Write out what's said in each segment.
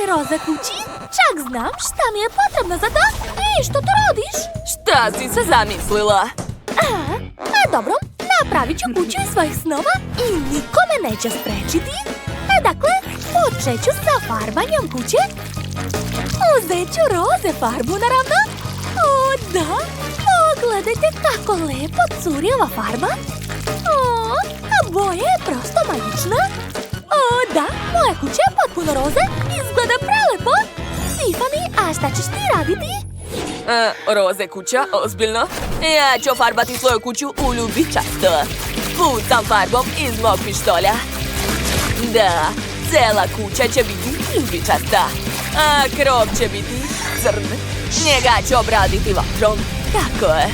roze kući? Čak znam šta mi je potrebno za to. Ej, što to radiš? Šta si se zamislila? Dobro, napravit ću kuću iz svojih snova i niko me neće sprečiti. Dakle, počet ću sa farbanjem kuće. Uzet ću roze farbu, naravno. O, da, pogledajte kako lepo curi ova farba. O, a boja je prosto magična. O, da, moja kuća je potpuno roze, izgleda prelepo. Tiffany, a šta ćeš ti raditi? Roze kuća, ozbiljno? Ja ću farbati svoju kuću u ljubičasto. Pucam farbom iz mog pištolja. Da, cela kuća će biti ljubičasta, a krov će biti crn. Njega ću obraditi vatrom. Tako je.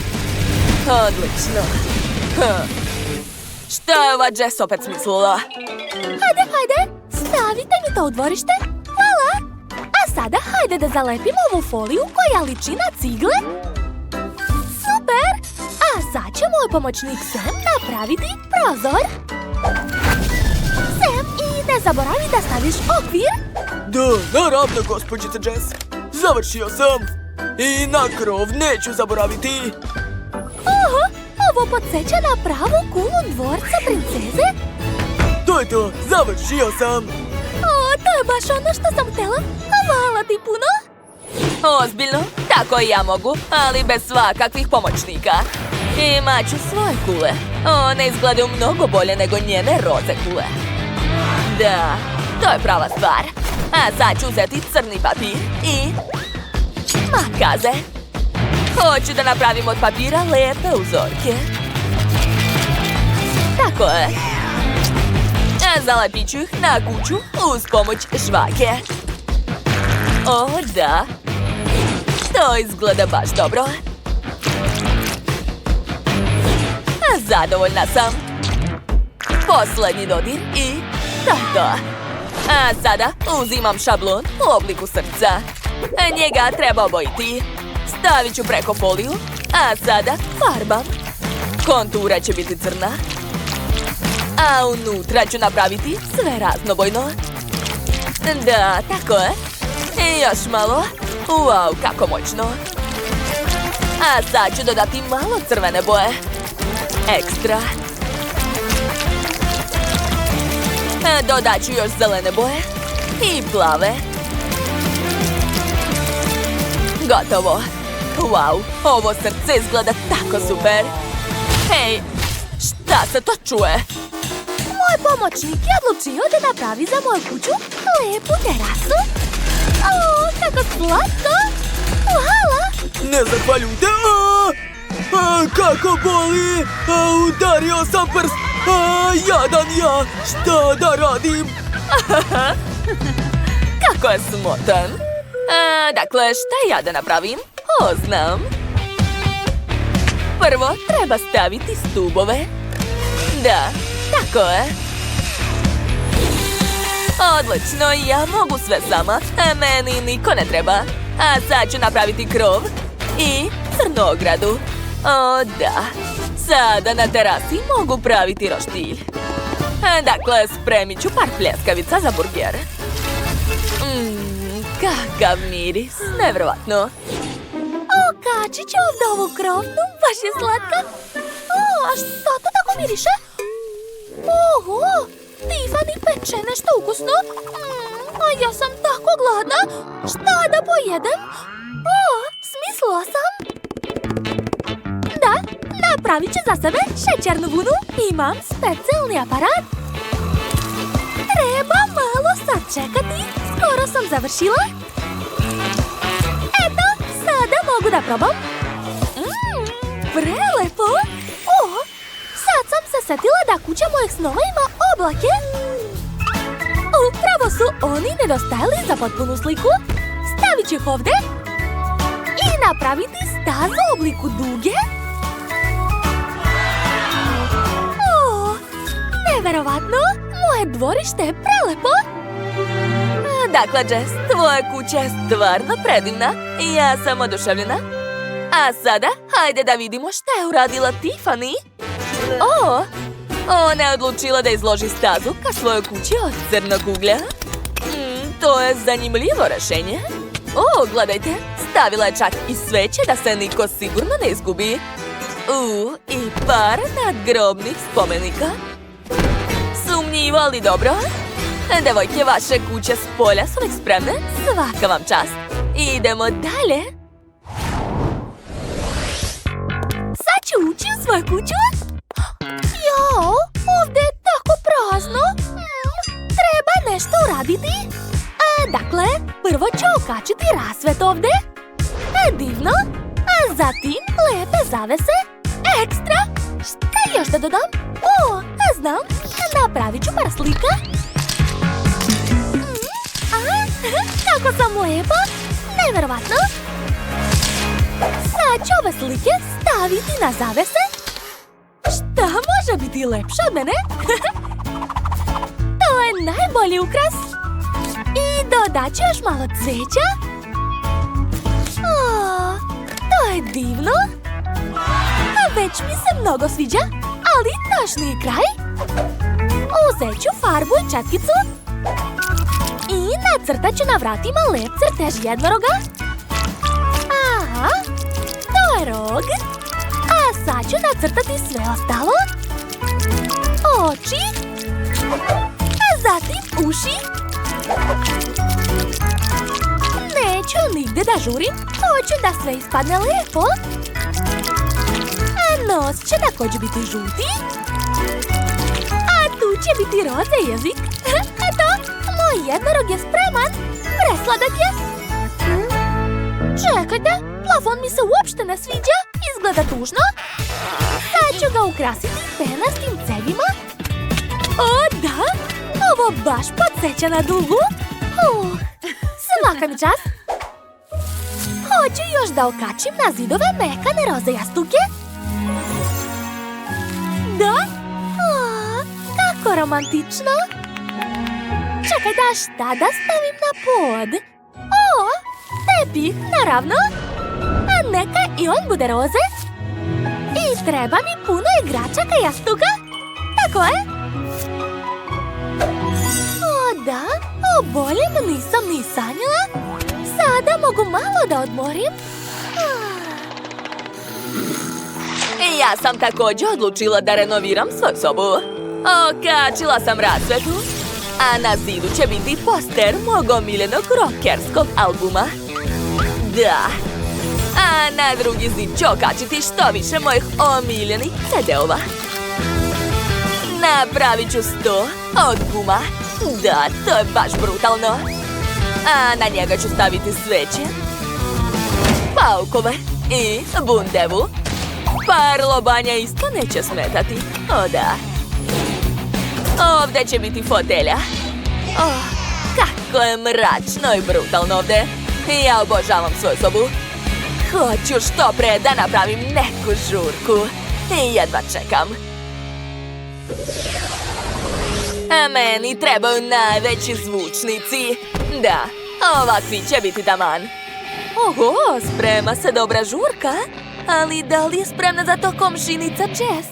Odlično. Šta je ova Jess opet smislila? Hajde, stavite mi to u dvorište. Hvala. A sada hajde da zalepimo ovu foliju koja liči na cigle. Super! A sad će moj pomoćnik Sam napraviti prozor. Sam, i ne zaboravi da staviš okvir. Da, naravno, gospođice Jess. Završio sam. I na krov neću zaboraviti. Oho, ovo podsjeća na pravu kulu dvorca princeze. To je to, završio sam. O, to je baš ono što sam htjela. Hvala ti puno. Ozbiljno? Tako i ja mogu, ali bez svakakvih pomoćnika. Imat ću svoje kule. One izgledaju mnogo bolje nego njene roze kule. Da, to je prava stvar. A sad ću uzeti crni papir i makaze. Hoću da napravim od papira lepe uzorke. Tako je. Zalepit ću ih na kuću uz pomoć žvake. O, da. To izgleda baš dobro. Zadovoljna sam. Posljednji dodir i to je to. A sada uzimam šablon u obliku srca. Njega treba obojiti. Stavit ću preko foliju, a sada farbam. Kontura će biti crna. A unutra ću napraviti sve raznobojno. Da, tako je. I još malo. Wow, kako moćno. A sad ću dodati malo crvene boje. Ekstra. Dodat ću još zelene boje. I plave. Gotovo. Wow, ovo srce izgleda tako super. Hej, šta se to čuje? Moj pomoćnik je odlučio da napravi za moju kuću lepu terasu. O, kako slatko! Hvala! Ne zahvaljujte. Kako boli. Udario sam prst. Jadan ja. Šta da radim? Kako je smotan. Dakle, šta ja da napravim? O, znam. Prvo treba staviti stubove. Da, tako je. Odlično, ja mogu sve sama. Meni niko ne treba. A sad ću napraviti krov i crnu ogradu. O, da. Sada na terasi mogu praviti roštilj. Dakle, spremit ću par pljeskavica za burger. Kakav miris, nevjerovatno. O, kačić je ovdje ovu krovnu, baš je slatka. O, a što to tako miriše? Oho, Tiffany peče nešto ukusno. A ja sam tako gladna. Šta da pojedem? O, smislila sam. Da, napravit ću za sebe šećernu vunu. Imam specijalni aparat. Treba malo sačekati. Skoro sam završila. Eto, sada mogu da probam. Prelepo. O, sad sam se setila da kuća mojih snova ima oblake. Upravo su oni nedostajali za potpunu sliku. Stavit ću ih ovdje i napraviti stazu u obliku duge. O, neverovatno, moje dvorište je prelepo. Dakle, Jess, tvoja kuća je stvarno predivna i ja sam oduševljena. A sada, hajde da vidimo šta je uradila Tiffany. O, ona je odlučila da izloži stazu ka svojoj kući od crnog uglja. To je zanimljivo rešenje. O, gledajte, stavila je čak i sveće da se niko sigurno ne izgubi. I par nadgrobnih spomenika. Sumnjivo, ali dobro. Devojke, vaše kuće s polja su već spremne. Svaka vam čast. Idemo dalje. Sad ću ući u svoju kuću. Jao, ovdje je tako prazno. Treba nešto uraditi. Dakle, prvo ću okačiti rasvet ovdje. Divno. A zatim lepe zavese. Ekstra. Šta još da dodam? Znam. Napravit ću par slika. Kako sam lepa. Neverovatno. Sad ću ove slike staviti na zavese. Šta može biti lepše od mene? To je najbolji ukras. I dodat ću još malo cveća. To je divno. Već mi se mnogo sviđa, ali još nije kraj. Uzet ću farbu i četkicu i nacrtat ću na vratima lep crtež jednoroga. Aha, to je rog. A sad ću nacrtati sve ostalo. Oči. A zatim uši. Neću nigde da žurim. Hoću da sve ispadne lepo. A nos će također biti žuti. A tu će biti roze jezik. Eto, moj jednorog je spreman. Presladak je. Čekajte, plafon mi se uopšte ne sviđa. Izgleda tužno. Sad ću ga ukrasiti penastim cevima. O, da! Ovo baš podsjeća na dugu. Svaka mi čast. Hoću još da okačim na zidove mekane roze jastuke. Da? Kako romantično. Čekaj, da šta da stavim na pod? Tepih, naravno. A neka i on bude roze. I treba mi puno igračaka jastuka. Tako je. Da, o boljem nisam ni sanjala. Sada mogu malo da odmorim. Ja sam također odlučila da renoviram svoju sobu. Okačila sam rasvetu, a na zidu će biti poster mog omiljenog rockerskog albuma. Da. A na drugi zid ću okačiti što više mojih omiljenih CD-ova. Napravit ću 100 od guma. Da, to je baš brutalno. A na njega ću staviti sveće, paukove i bundevu. Par lobanja isto neće smetati. O da. Ovdje će biti fotelja. Kako je mračno i brutalno ovdje. Ja obožavam svoju sobu. Hoću što pre da napravim neku žurku. Jedva čekam. A meni trebaju najveći zvučnici. Da, ovakvi će biti taman. Oho, sprema se dobra žurka. Ali da li je spremna za to komšinica Jess?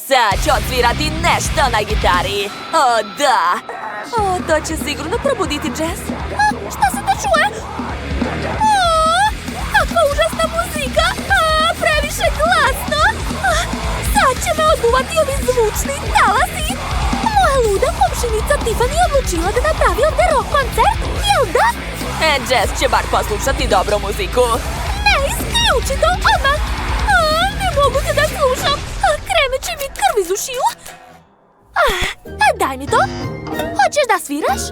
Sad ću odsvirati nešto na gitari. O, da! To će sigurno probuditi Jess. Šta se to čuje? Kakva užasna muzika! Previše glasno! Sad će me oduvati ovi zvučni talasi! Moja luda komšinica Tiffany odlučila da napravi ovdje rock koncert, jel da? Jess će bar poslušati dobru muziku. Ne, isključi to odmah! Ne mogu te da slušam! Krenut će mi krv iz ušiju! Daj mi to! Hoćeš da sviraš?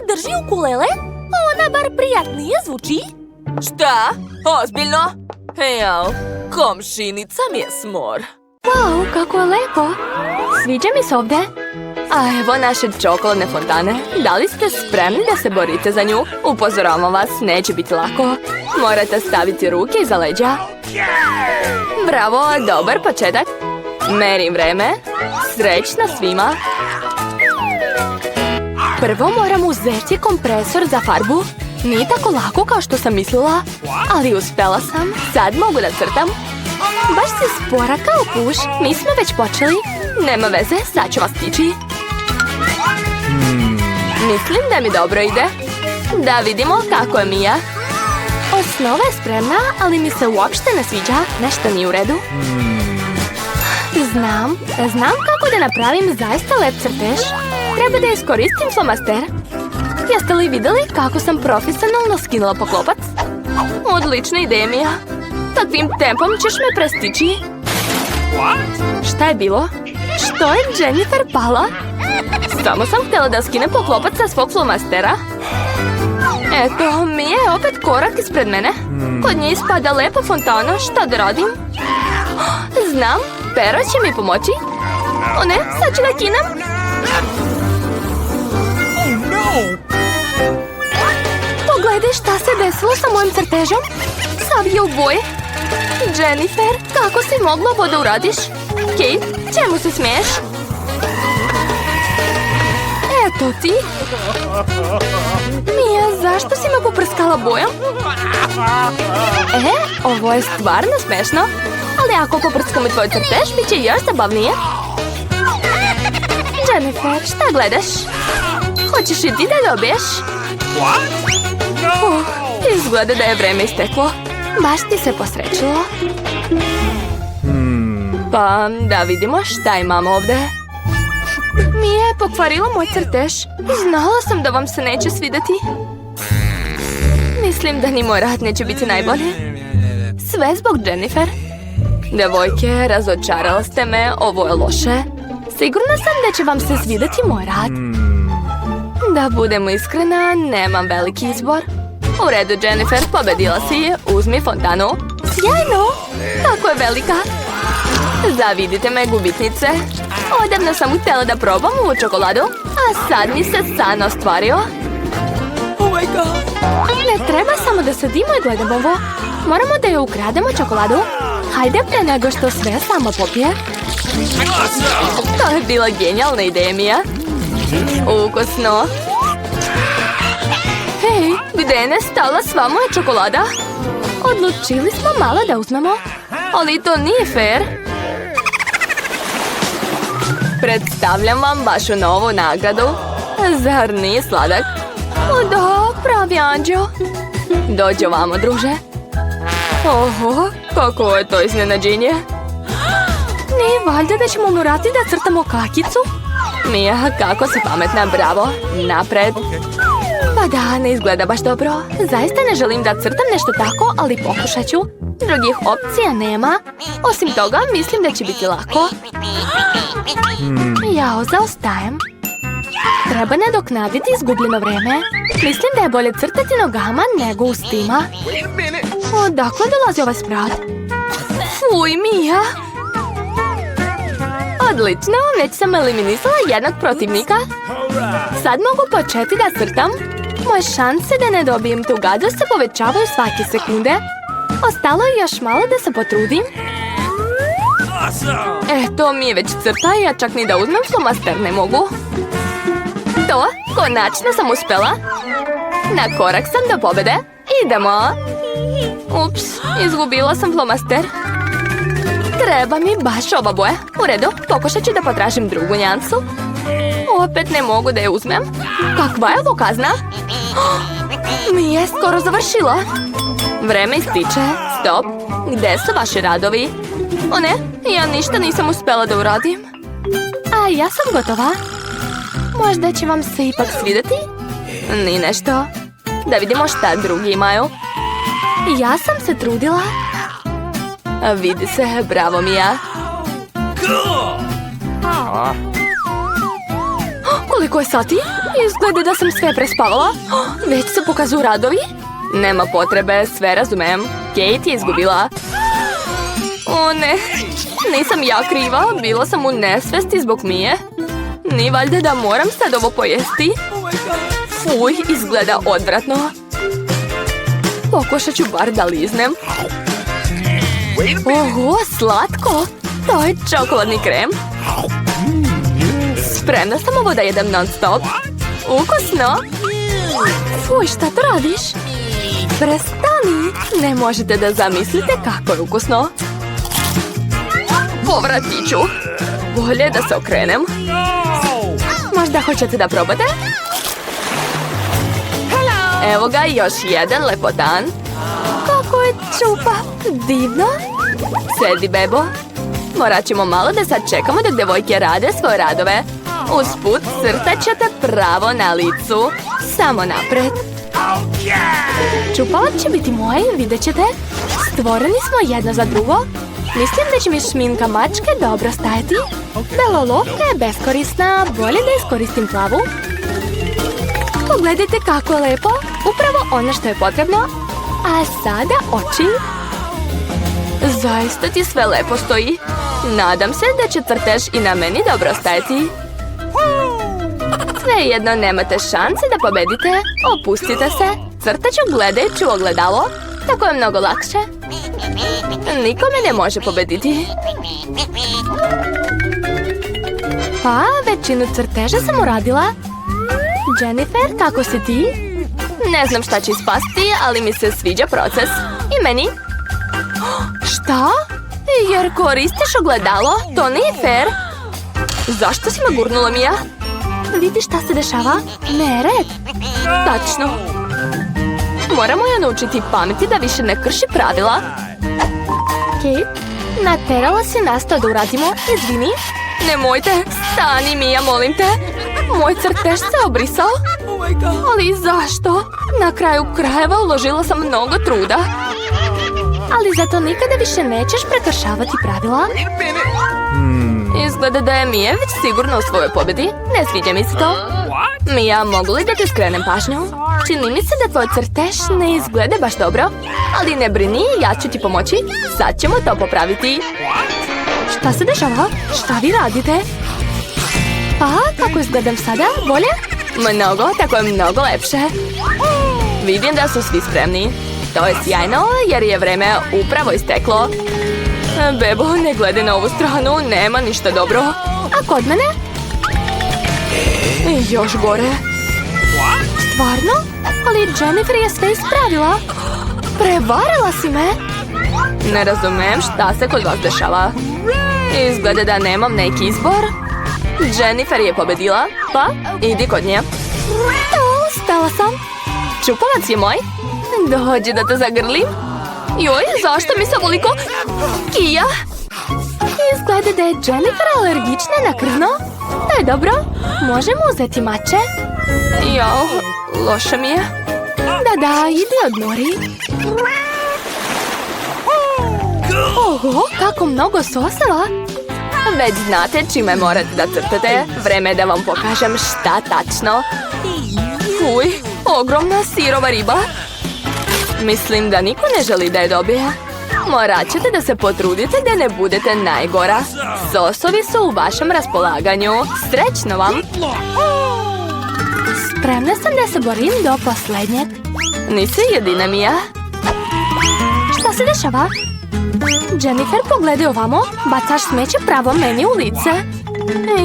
Drži ukulele! Ona bar prijatnije zvuči! Šta? Ozbiljno? Jao, komšinica mi je smor. Wow, kako je lepo! Sviđa mi se ovdje. A evo naše čokoladne fontane. Da li ste spremni da se borite za nju? Upozoravam vas, neće biti lako. Morate staviti ruke iza leđa. Bravo, dobar početak. Merim vreme. Srećno svima. Prvo moram uzeti kompresor za farbu. Nije tako lako kao što sam mislila, ali uspela sam. Sad mogu da crtam. Baš si spora kao puš. Mi smo već počeli. Nema veze, sad ću vas stići. Mislim da mi dobro ide. Da vidimo kako je Mija. Osnova je spremna, ali mi se uopšte ne sviđa. Nešto nije u redu. Znam kako da napravim zaista lep crtež. Treba da iskoristim flomaster. Jeste li vidjeli kako sam profesionalno skinula poklopac? Odlična ideja, Mija. Takvim tempom ćeš me prestići. Šta je bilo? Što je Jennifer pala? Samo sam htjela da skinem poklopac sa svog flomastera. Eto, Mija je opet korak ispred mene. Kod nje ispada lepa fontana, šta da radim? Znam, pero će mi pomoći. O ne, sad ću da kinem. Pogledaj šta se desilo sa mojim crtežom. Sav je u boje. Jennifer, kako si mogla ovo da uradiš? Kate, čemu se smiješ? Eto ti. Mija, zašto si me poprskala bojom? Ovo je stvarno smešno. Ali ako poprskam i tvoj crtež, bit će još zabavnije. Jennifer, šta gledaš? Hoćeš i ti da dobiješ? Izgleda da je vreme isteklo. Baš ti se posrećilo. Pa, da vidimo šta imamo ovdje. Mija je pokvarila moj crtež. Znala sam da vam se neće svidjeti. Mislim da ni moj rad neće biti najbolji. Sve zbog Jennifer. Devojke, razočarala ste me, ovo je loše. Sigurna sam da će vam se svidjeti moj rad. Da budemo iskrena, nemam veliki izbor. U redu, Jennifer, pobedila si. Uzmi fontanu. Sjajno! Kako je velika! Zavidite me, gubitnice. Odavno sam htjela da probam ovu čokoladu, a sad mi se san ostvario. Oh my god! Ne treba samo da sedimo i gledamo ovo. Moramo da joj ukrademo čokoladu. Hajde pre nego što sve samo popije. To je bila genijalna ideja, Mija. Ukusno. Hej, gdje je nestala sva moja čokolada? Odlučili smo malo da uzmemo. Ali to nije fair. Predstavljam vam vašu novu nagradu. Zar nije sladak? O da, pravi anđeo. Dođi ovamo, druže. Oho, kako je to iznenađenje. Nije valjda da ćemo morati da crtamo kakicu? Mija, kako si pametna, bravo. Napred. Pa da, ne izgleda baš dobro. Zaista ne želim da crtam nešto tako, ali pokušat ću. Drugih opcija nema. Osim toga, mislim da će biti lako. Jao, zaostajem. Treba nadoknaditi izgubljeno vreme. Mislim da je bolje crtati nogama nego ustima. Odakle dolazi ovaj smrad? Fuj, Mija! Odlično, već sam eliminisala jednog protivnika. Sad mogu početi da crtam. Moje šanse da ne dobijem tu gadost se povećavaju svake sekunde. Ostalo je još malo da se potrudim. To mi je već crta, ja čak ni da uzmem flomaster ne mogu. To, konačno sam uspjela. Na korak sam do pobjede. Idemo. Ups, izgubila sam flomaster. Treba mi baš ova boja. U redu, pokušat ću da potražim drugu njansu. Opet ne mogu da je uzmem. Kakva je ovo kazna? Mi je skoro završila. Vreme ističe. Stop. Gde su vaši radovi? O ne, ja ništa nisam uspjela da uradim. A ja sam gotova. Možda će vam se ipak svidjeti? Ni nešto. Da vidimo šta drugi imaju. Ja sam se trudila. Vidi se, bravo Mija. Koliko je sati? Izgleda da sam sve prespavala. Već se pokazuju radovi. Nema potrebe, sve razumem. Kate je izgubila. O ne, nisam ja kriva, bila sam u nesvesti zbog Mije. Ni valjda da moram sad ovo pojesti. Fuj, izgleda odvratno. Pokušat ću bar da liznem. Oho, slatko. To je čokoladni krem. Spremna sam ovo da jedem non stop. Ukusno. Fuj, šta to radiš? Prestani. Ne možete da zamislite kako je ukusno. Povratit ću. Bolje da se okrenem. Možda hoćete da probate? Evo ga, još jedan lepotan. Kako je čupa! Divno! Sedi, bebo. Morat ćemo malo da sad čekamo dok devojke rade svoje radove. Usput crtat ćete pravo na licu. Samo napred. Čupavac će biti moj, vidjet ćete. Stvoreni smo jedno za drugo. Mislim da će mi šminka mačke dobro stajati. Belolovka je beskorisna, bolje da iskoristim plavu. Pogledajte kako je lepo. Upravo ono što je potrebno. A sada oči. Zaista ti sve lepo stoji. Nadam se da će crtež i na meni dobro stajati. Svejedno nemate šanse da pobedite. Opustite se. Crtat ću gledajući u ogledalo. Tako je mnogo lakše. Niko me ne može pobediti. Pa, većinu crteža sam uradila. Jennifer, kako si ti? Ne znam šta će ispasti, ali mi se sviđa proces. I meni. Šta? Jer koristiš ogledalo? To nije fair. Zašto si me gurnula, Mia? Vidi šta se dešava? Nered. Tačno. Moramo je naučiti pameti da više ne krši pravila. Kate, naterala si nas to da uradimo. Izvini. Nemojte, stani, Mia, molim te. Moj crtež se obrisao. Ali zašto? Na kraju krajeva uložila sam mnogo truda. Ali zato nikada više nećeš prekršavati pravila. Izgleda da je Mia već sigurno u svojoj pobjedi. Ne sviđa mi se to. Mia, mogu li da ti skrenem pažnju? Čini mi se da tvoj crtež ne izgleda baš dobro. Ali ne brini, ja ću ti pomoći. Sad ćemo to popraviti. Šta se dešava? Šta vi radite? Pa, kako izgledam sada? Bolje? Mnogo, tako je mnogo lepše. Vidim da su svi spremni. To je sjajno, jer je vreme upravo isteklo. Bebo, ne gledaj na ovu stranu, nema ništa dobro. A kod mene? Još gore. Stvarno? Ali Jennifer je sve ispravila. Prevarila si me. Ne razumem šta se kod vas dešava. Izgleda da nemam neki izbor. Jennifer je pobedila, pa idi kod nje. Stala sam. Čupavac je moj. Dođi da te zagrlim. Joj, zašto mi se ovoliko kija? Izgleda da je Jennifer alergična na krvno. To je dobro. Možemo uzeti mače? Jao, loše mi je. Da, idi odmori. Oho, kako mnogo soseva. Već znate čime morate da crtate. Vreme je da vam pokažem šta tačno. Uj, ogromna sirova riba. Mislim da niko ne želi da je dobije. Morat ćete da se potrudite da ne budete najgora. Sosovi su u vašem raspolaganju. Srećno vam! Spremna sam da se borim do poslednjeg. Nisi jedina, Mia. Šta se dešava? Jennifer, pogledaj ovamo. Bacaš smeće pravo meni u lice.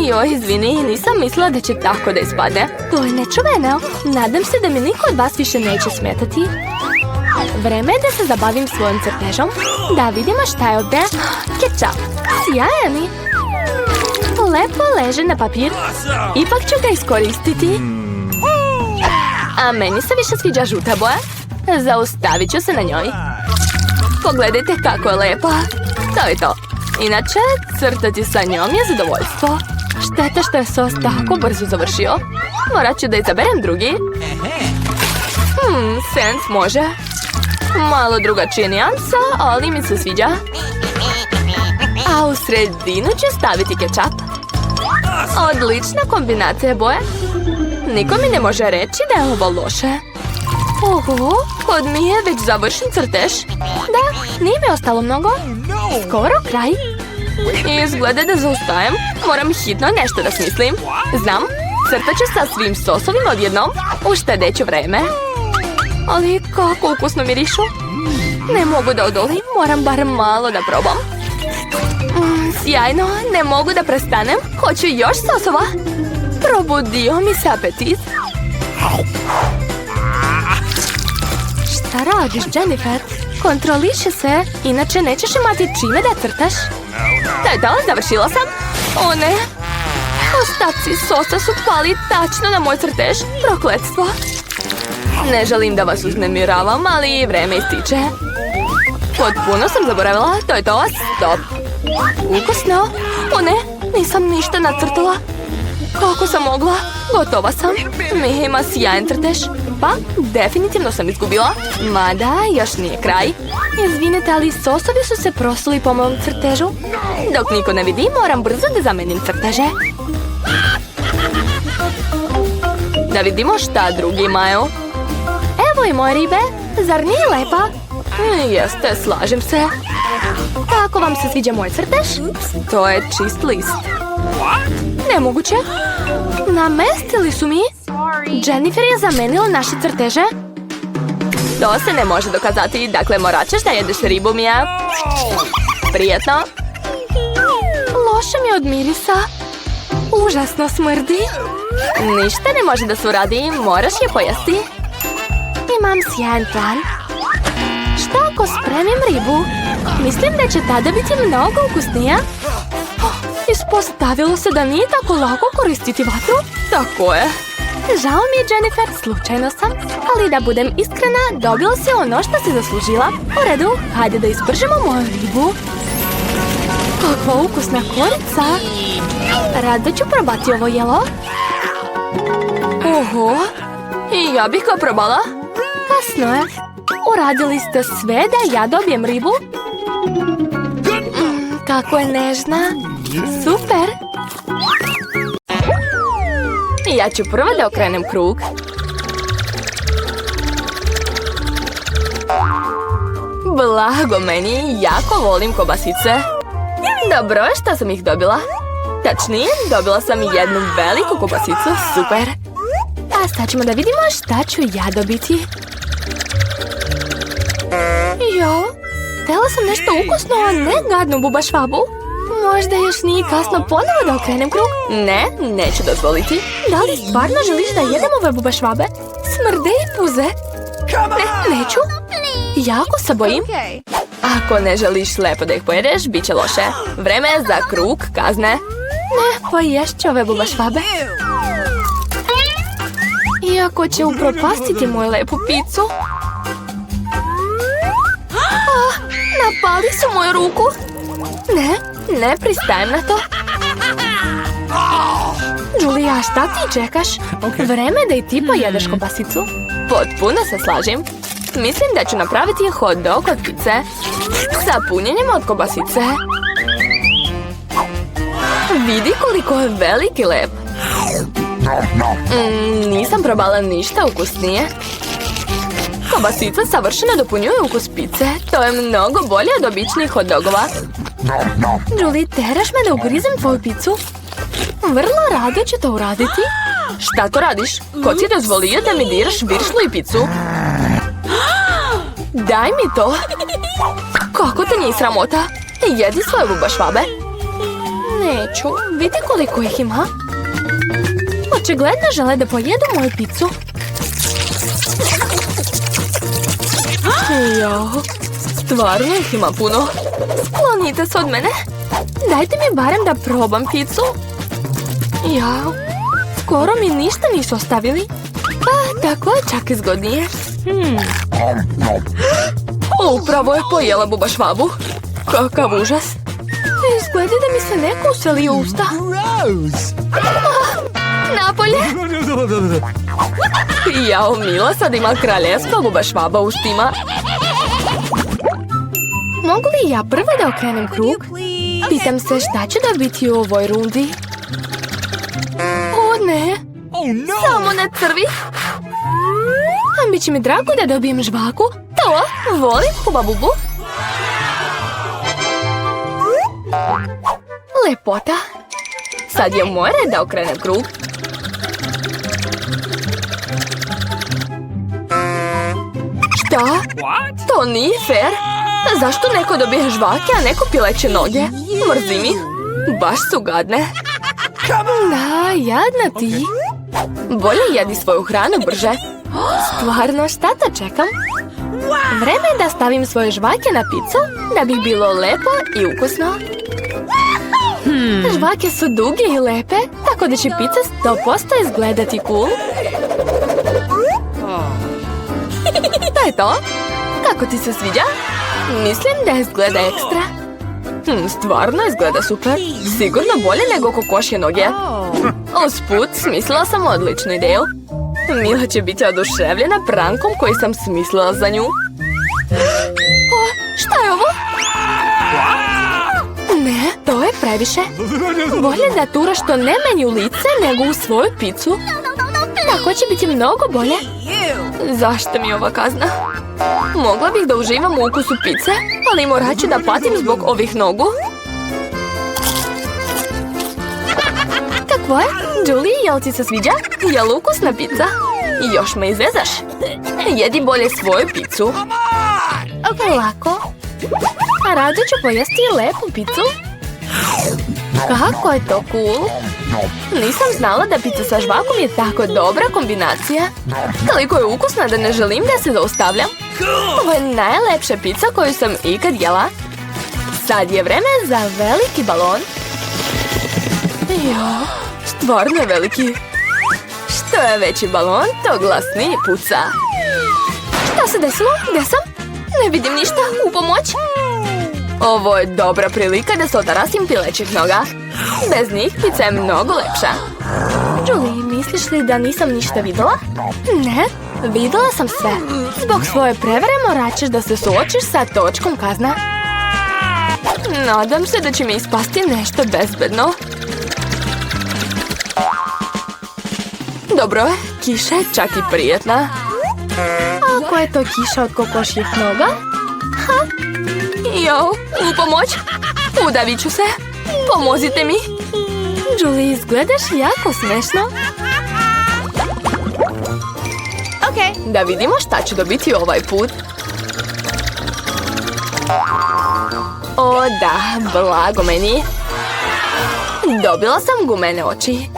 Joj, izvini, nisam mislila da će tako da ispadne. To je nečuveno. Nadam se da mi niko od vas više neće smetati. Vreme je da se zabavim svojim crtežom. Da vidimo šta je ovdje. Kečap. Sjajani. Lepo leže na papir. Ipak ću ga iskoristiti. A meni se više sviđa žuta boja. Zaustavit ću se na njoj. Pogledajte kako je lepa. To je to. Inače, crtati sa njom je zadovoljstvo. Šteta što je sos tako brzo završio. Morat ću da izaberem drugi. Sens može. Malo drugačija nijansa, ali mi se sviđa. A u sredinu ću staviti kečap. Odlična kombinacija boje. Niko mi ne može reći da je ovo loše. Oho, Kod mi je već završen crtež. da, nije mi ostalo mnogo. Skoro kraj. Izgleda da zaustajem. Moram hitno nešto da smislim. Znam, crtat ću sa svim sosovima odjednom. Uštedeću vreme. Ali kako ukusno mirišu. Ne mogu da odolim, moram bar malo da probam. Sjajno, ne mogu da prestanem. Hoću još sosova. Probudio mi se apetit. Šta radiš, Jennifer? Kontroliši se, inače nećeš imati čime da crtaš. Da, završila sam. O ne. Ostaci sosa su pali tačno na moj crtež. Prokletstvo. Ne želim da vas uznemiravam, ali vreme ističe. Potpuno sam zaboravila, to je to, stop. Ukusno. O ne, nisam ništa nacrtala. Kako sam mogla? Gotova sam. Miha ima sjajan crtež. Pa, definitivno sam izgubila. Mada, još nije kraj. Izvinite, ali sosovi su se prosuli po mom crtežu. Dok niko ne vidi, moram brzo da zamenim crteže. Da vidimo šta drugi imaju. Evo i moje ribe. Zar nije lepa? Jeste, slažem se. Kako vam se sviđa moj crtež? To je čist list. Nemoguće. Namestili su mi. Jennifer je zamenila naše crteže. To se ne može dokazati. Dakle, morat ćeš da jedeš ribu, Mija. Prijetno. Loše mi od mirisa. Užasno smrdi. Ništa ne može da se uradi. Moraš je pojesti. Imam sjajan plan. Šta ako spremim ribu? Mislim da će tada biti mnogo ukusnija. Ispostavilo se da nije tako lako koristiti vatru. Tako je. Žao mi je, Jennifer, slučajno sam. Ali da budem iskrena, dobila si ono što si zaslužila. U redu, hajde da ispržemo moju ribu. Kakva ukusna korica. Rado ću probati ovo jelo. Oho, i ja bih ga probala. Kasno je. Uradili ste sve da ja dobijem ribu? Kako je nežna. Super. Ja ću prvo da okrenem krug. Blago meni, jako volim kobasice. Dobro je što sam ih dobila. Tačnije, dobila sam jednu veliku kobasicu, super. A sad ćemo da vidimo šta ću ja dobiti. Jo, htjela sam nešto ukusno, a ne gadnu bubašvabu. Možda još nije kasno ponovo da okrenem krug? Ne, neću dozvoliti. Da li stvarno želiš da jedem ove bubašvabe? Smrde i puze. Ne, neću. Jako se bojim. Ako ne želiš lepo da ih pojedeš, bit će loše. Vreme je za krug kazne. Ne, poješću ove bubašvabe. Iako će upropastiti moju lepu picu. Napali su moju ruku. Ne pristajem na to. Julia, šta ti čekaš? Vreme da i ti pojedeš kobasicu. Potpuno se slažem. Mislim da ću napraviti hot dog od pice sa punjenjem od kobasice. Vidi koliko je velik i lep. Nisam probala ništa ukusnije. Kobasica savršeno dopunjuje ukus pice. To je mnogo bolje od običnih hot dogova. Julie, teraš me da ugrizem tvoju picu? Vrlo rado ću to uraditi. Šta to radiš? Ko ti je dozvolio da mi diraš viršlu i picu? Daj mi to. Kako te nije sramota? Jedi svoje bubašvabe. Neću. Vidi koliko ih ima. Očigledno žele da pojedu moju picu. Jo, stvarno ih ima puno. Sklonite se od mene. Dajte mi barem da probam picu. Ja, skoro mi ništa nisu ostavili. Pa, tako je čak i zgodnije. Upravo je pojela bubašvabu. Kakav užas. Izgleda da mi se neko useli u usta. Napolje. Jao, Mila sad ima kraljevska bubašvaba u ustima. Mogu li ja prvo da okrenem krug? Pitam se šta ću dobiti u ovoj rundi. O ne. Samo ne crvi. Biće mi drago da dobijem žvaku. To, volim hubabubu. Lepota. Sad je moj red da okrenem krug. Šta? To nije fair. Zašto neko dobije žvake, a neko pileće noge? Mrzim ih. Baš su gadne. Da, jadna ti. Bolje jedi svoju hranu brže. Stvarno, šta to čekam? Vreme je da stavim svoje žvake na picu, da bi bilo lepo i ukusno. Žvake su duge i lepe, tako da će pizza 100% izgledati cool. To je to? Kako ti se sviđa? Mislim da izgleda ekstra. Stvarno izgleda super. Sigurno bolje nego kokošje noge. Usput, smislila sam odličnu ideju. Mila će biti oduševljena prankom koji sam smislila za nju. O, šta je ovo? Ne, to je previše. Bolje da turaš to ne meni u lice nego u svoju picu. Tako će biti mnogo bolje. Zašto mi je ova kazna? Mogla bih da uživam u ukusu pice, ali morat ću da patim zbog ovih nogu. Kako je? Julie, jel ti se sviđa? Jel ukusna pizza? Još me izvezaš. Jedi bolje svoju picu. Lako. A rado ću pojesti lepu picu. Kako je to cool. Nisam znala da pizza sa žvakom je tako dobra kombinacija. Toliko je ukusna da ne želim da se zaustavljam. Ovo je najlepša pizza koju sam ikad jela. Sad je vreme za veliki balon. Jo, stvarno je veliki. Što je veći balon, to glasnije puca. Šta se desilo? Gde sam? Ne vidim ništa. U pomoć? Ovo je dobra prilika da se otarasim pilećih noga. Bez njih pizza je mnogo lepša. Julie, misliš li da nisam ništa videla? Ne, videla sam sve. Zbog svoje prevare morat ćeš da se suočiš sa točkom kazna. Nadam se da će mi ispasti nešto bezbedno. Dobro, kiša je čak i prijetna. Ako je to kiša od kokošjih noga? Jo, u pomoć. Udavit ću se. Pomozite mi. Julie, izgledaš jako smešno. Da vidimo šta ću dobiti ovaj put. O da, blago meni. Dobila sam gumene oči.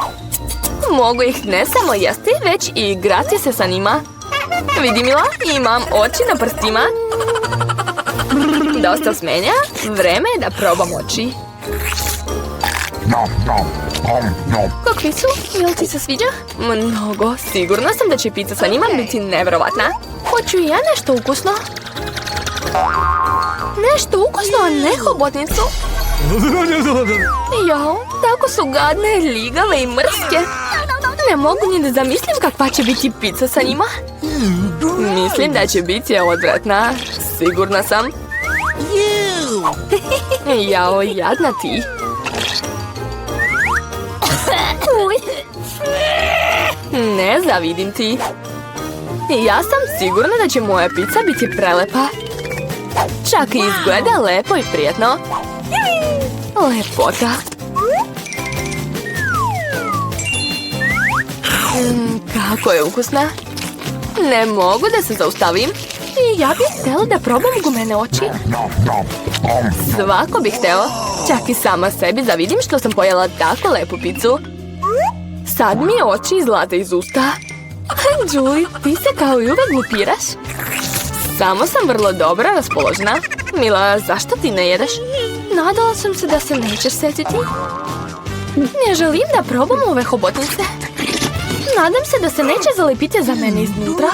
Mogu ih ne samo jesti, već i igrati se sa njima. Vidi Mila, imam oči na prstima. Dosta smenja, vreme je da probam oči. Kakvi su? Jel ti se sviđa? Mnogo, sigurna sam da će pizza sa njima biti nevjerovatna. Hoću i ja nešto ukusno. Nešto ukusno, a ne hobotnicu. Jo, tako su gadne, ljigave i mrske. Ne mogu ni da zamislim kakva će biti pizza sa njima. Mislim da će biti odvratna. Sigurna sam. Jao, jadna ti. Ne zavidim ti. Ja sam sigurna da će moja pizza biti prelepa. Čak i izgleda lepo i prijetno. Lepota. Kako je ukusna. Ne mogu da se zaustavim. I ja bih htjela da probam gumene oči. Svako bih hteo. Čak i sama sebi zavidim što sam pojela tako lepu pizzu. Sad mi oči izlate iz usta. Julie, ti se kao i uvek glupiraš. Samo sam vrlo dobro raspoložena. Mila, zašto ti ne jedeš? Nadala sam se da se nećeš setiti. Ne želim da probam ove hobotnice. Nadam se da se neće zalepiti za mene iznutra.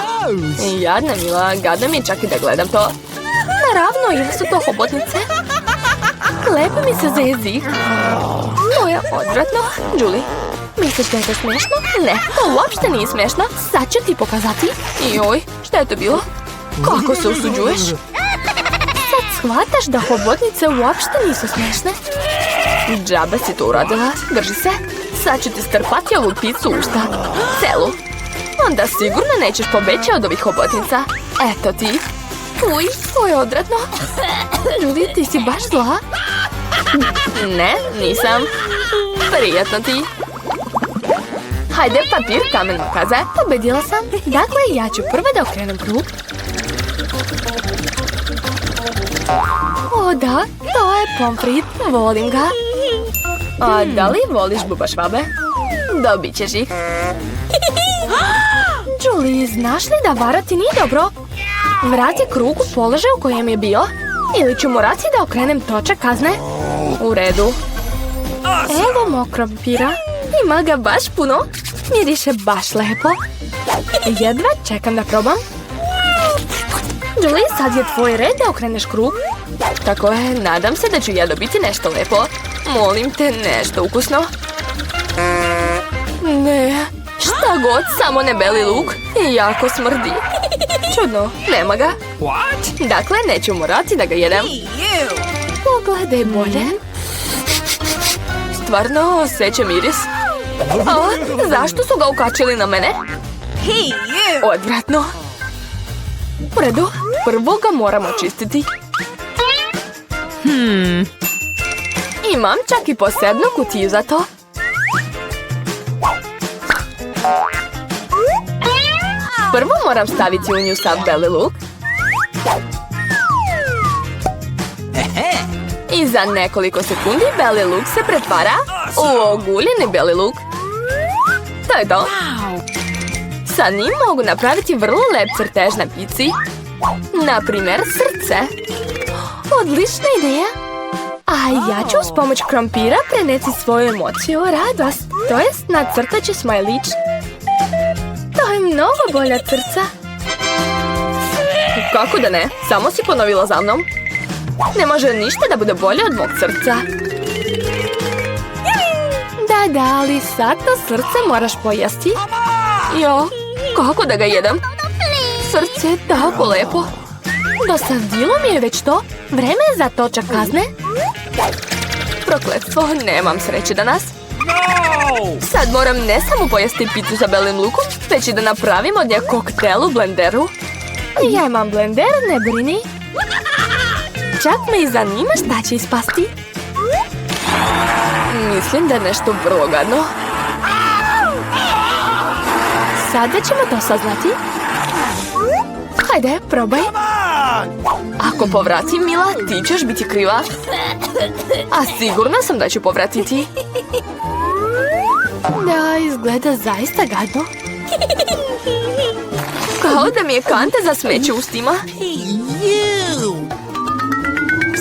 Jadna Mila, gadno mi je čak i da gledam to. Naravno, jesu to hobotnice. Lepo mi se za jezik. To je odvratno. Julie, Misliš da je to smešno? ne, to uopšte nije smešno. Sad ću ti pokazati. Joj, šta je to bilo? Kako se usuđuješ? Sad shvataš da hobotnice uopšte nisu smešne. Džabe si to uradila. Drži se. Sad ću ti strpati ovu pizzu u usta. Celu. Onda sigurno nećeš pobeći od ovih hobotnica. Eto ti. Uj, to je odvratno. Julie, ti si baš zla. Ne, nisam. Prijatno ti. Hajde, papir, kamen, nokaze. Pobedila sam. Dakle, ja ću prvo da okrenem krug. O da, to je pomfrit. Volim ga. A da li voliš bubašvabe? Dobit ćeš ih. Julie, znaš li da varati nije dobro? Vrati krug u položaj u kojem je bio. Ili ću morati da okrenem točak kazne. U redu. Evo mog krompira. Ima ga baš puno. Miriše baš lepo. Jedva čekam da probam. Julie, sad je tvoj red da okreneš krug. Tako je, nadam se da ću ja dobiti nešto lepo. Molim te, nešto ukusno. Ne, šta god, samo ne beli luk. I jako smrdi. Čudno, nema ga. Dakle, neću morati da ga jedem. Pogledaj bolje. Stvarno osjećam miris. A, zašto su ga ukačili na mene? Odvratno. U redu, prvo ga moramo čistiti. Imam čak i posebnu kutiju za to. Prvo moram staviti u nju sav beli luk. I za nekoliko sekundi beli luk se pretvara u oguljeni beli luk. To je to. Sa njim mogu napraviti vrlo lep crtež na pici. Naprimjer, srce. Odlična ideja. A ja ću s pomoć krompira preneti svoju emociju radost. To jest, nacrtat ću smajlić. To je mnogo bolja od srca. Kako da ne? Samo si ponovila za mnom. Ne može ništa da bude bolje od mog srca. Da, ali sad to srce moraš pojesti. Jo, kako da ga jedem? Srce je tako lepo. Dosadilo mi je već to. Vreme je za točak kazne. Prokletstvo, nemam sreće danas. Sad moram ne samo pojesti pitu sa belim lukom, već i da napravim od nje koktel u blenderu. Ja imam blender, ne brini. Čak me i zanima šta će ispasti. Mislim da je nešto vrlo gadno. Sada ćemo to saznati. Hajde, probaj. Ako povratim, Mila, ti ćeš biti kriva. A sigurna sam da ću povratiti. Da, izgleda zaista gadno. Kao da mi je kanta za smeće u ustima.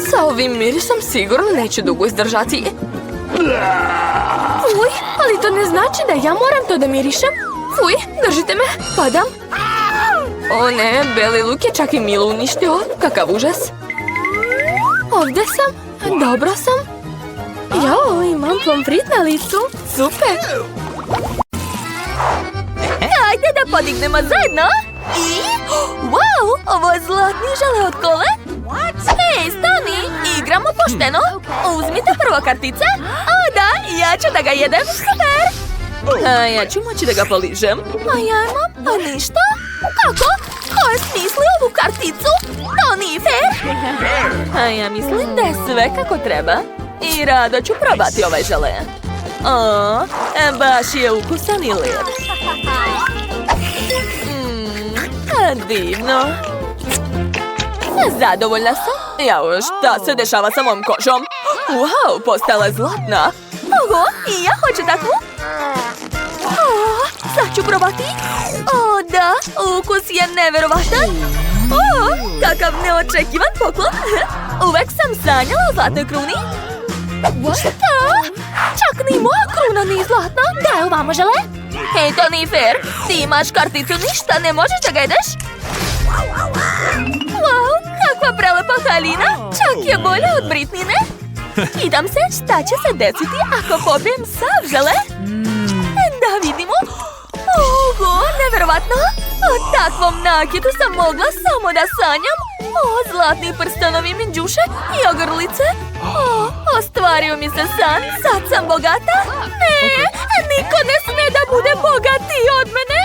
Sa ovim mirisom sigurno neću dugo izdržati. Fuj, ali to ne znači da ja moram to da mirišem. Fuj, držite me, padam. O ne, beli luk je čak i Milu uništio. Kakav užas. Ovdje sam, dobro sam. Jo, imam pomfrit na licu. Super. Ajde da podignemo zajedno. I, wow, ovo je zlatni žele od kole. Hej, stani, igramo pošteno. Uzmite prvo kartice. O da, ja ću da ga jedem. Super. A ja ću moći da ga poližem. A ja imam, pa ništa. Kako? Ko je smislio ovu karticu? To nije fair. A ja mislim da je sve kako treba. I rado ću probati ovaj žele. O, baš je ukusan i lijep. Divno. Zadovoljna sam. Jao, šta se dešava sa mojom kožom? Wow, postala je zlatna. Oho, i ja hoću takvu. Sad ću probati. O, da, ukus je neverovatan. O, kakav neočekivan poklon. Uvek sam sanjala o zlatnoj kruni. Šta? Čak ni moja kruna nije zlatna. Daj ovamo žele. Hej, to nije fair. Ti imaš karticu, ništa ne možeš da ga jedeš. Wow, kakva prelepa haljina. Čak je bolja od Britnine. Pitam se šta će se desiti ako popijem sav žele. Da vidimo. Oho, neverovatno. O takvom nakitu sam mogla samo da sanjam. O, zlatni prstenovi minđuše i ogrlice. O, ostvario mi se san. Sad sam bogata. Ne, niko ne sme da bude bogatiji od mene.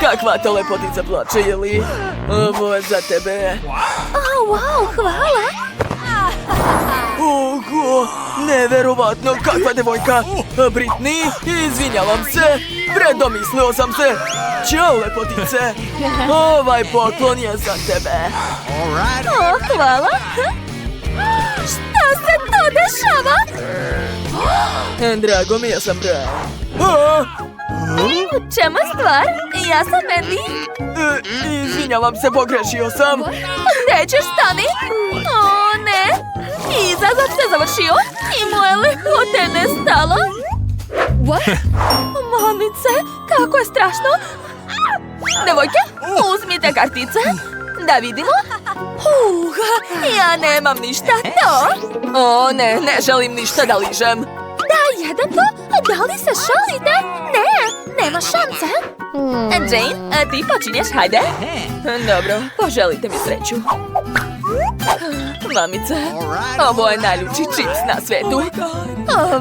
Kakva to lepotica plače, Jeli? Ovo je za tebe. O, wow, hvala. Oho, neverovatno, kakva devojka. Britney, izvinjavam se. Predomislio sam se. Ćao, lepotice. Ovaj poklon je za tebe. O, hvala. Šta se to dešava? Drago mi je, ja sam Brian. U čemu je stvar? Ja sam Mandy. Izvinjavam se, pogrešio sam. Gde ćeš, stani? O, ne. Izazov se završio i moje lepote nestalo. Mamice, kako je strašno. Devojke, Uzmite kartice. Da vidimo. Ja nemam ništa to. O, ne želim ništa da ližem. Da jedem to? Da li se šalite? Ne, nema šanse. Jane, ti počinješ, hajde. Dobro, poželite mi sreću. Mamice, ovo je najljuči čips na svetu.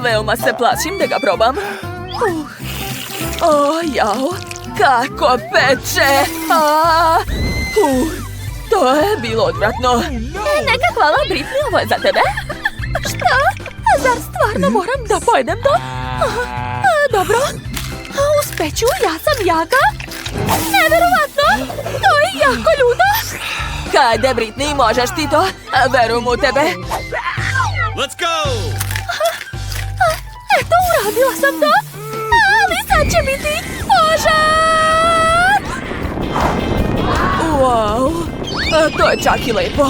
Veoma se plašim da ga probam. O, jao, kako peče. To je bilo odvratno. Neka hvala, Britney, ovo je za tebe. Šta? Zar stvarno moram da pojedem to? Dobro. Uspeću, ja sam jaka. Neverovatno. To je jako ljudo. Hajde, Britney, možeš ti to. Verujem u tebe. Let's go! Eto, uradila sam to. Ali sad će biti požar. Wow, to je čak i lepo.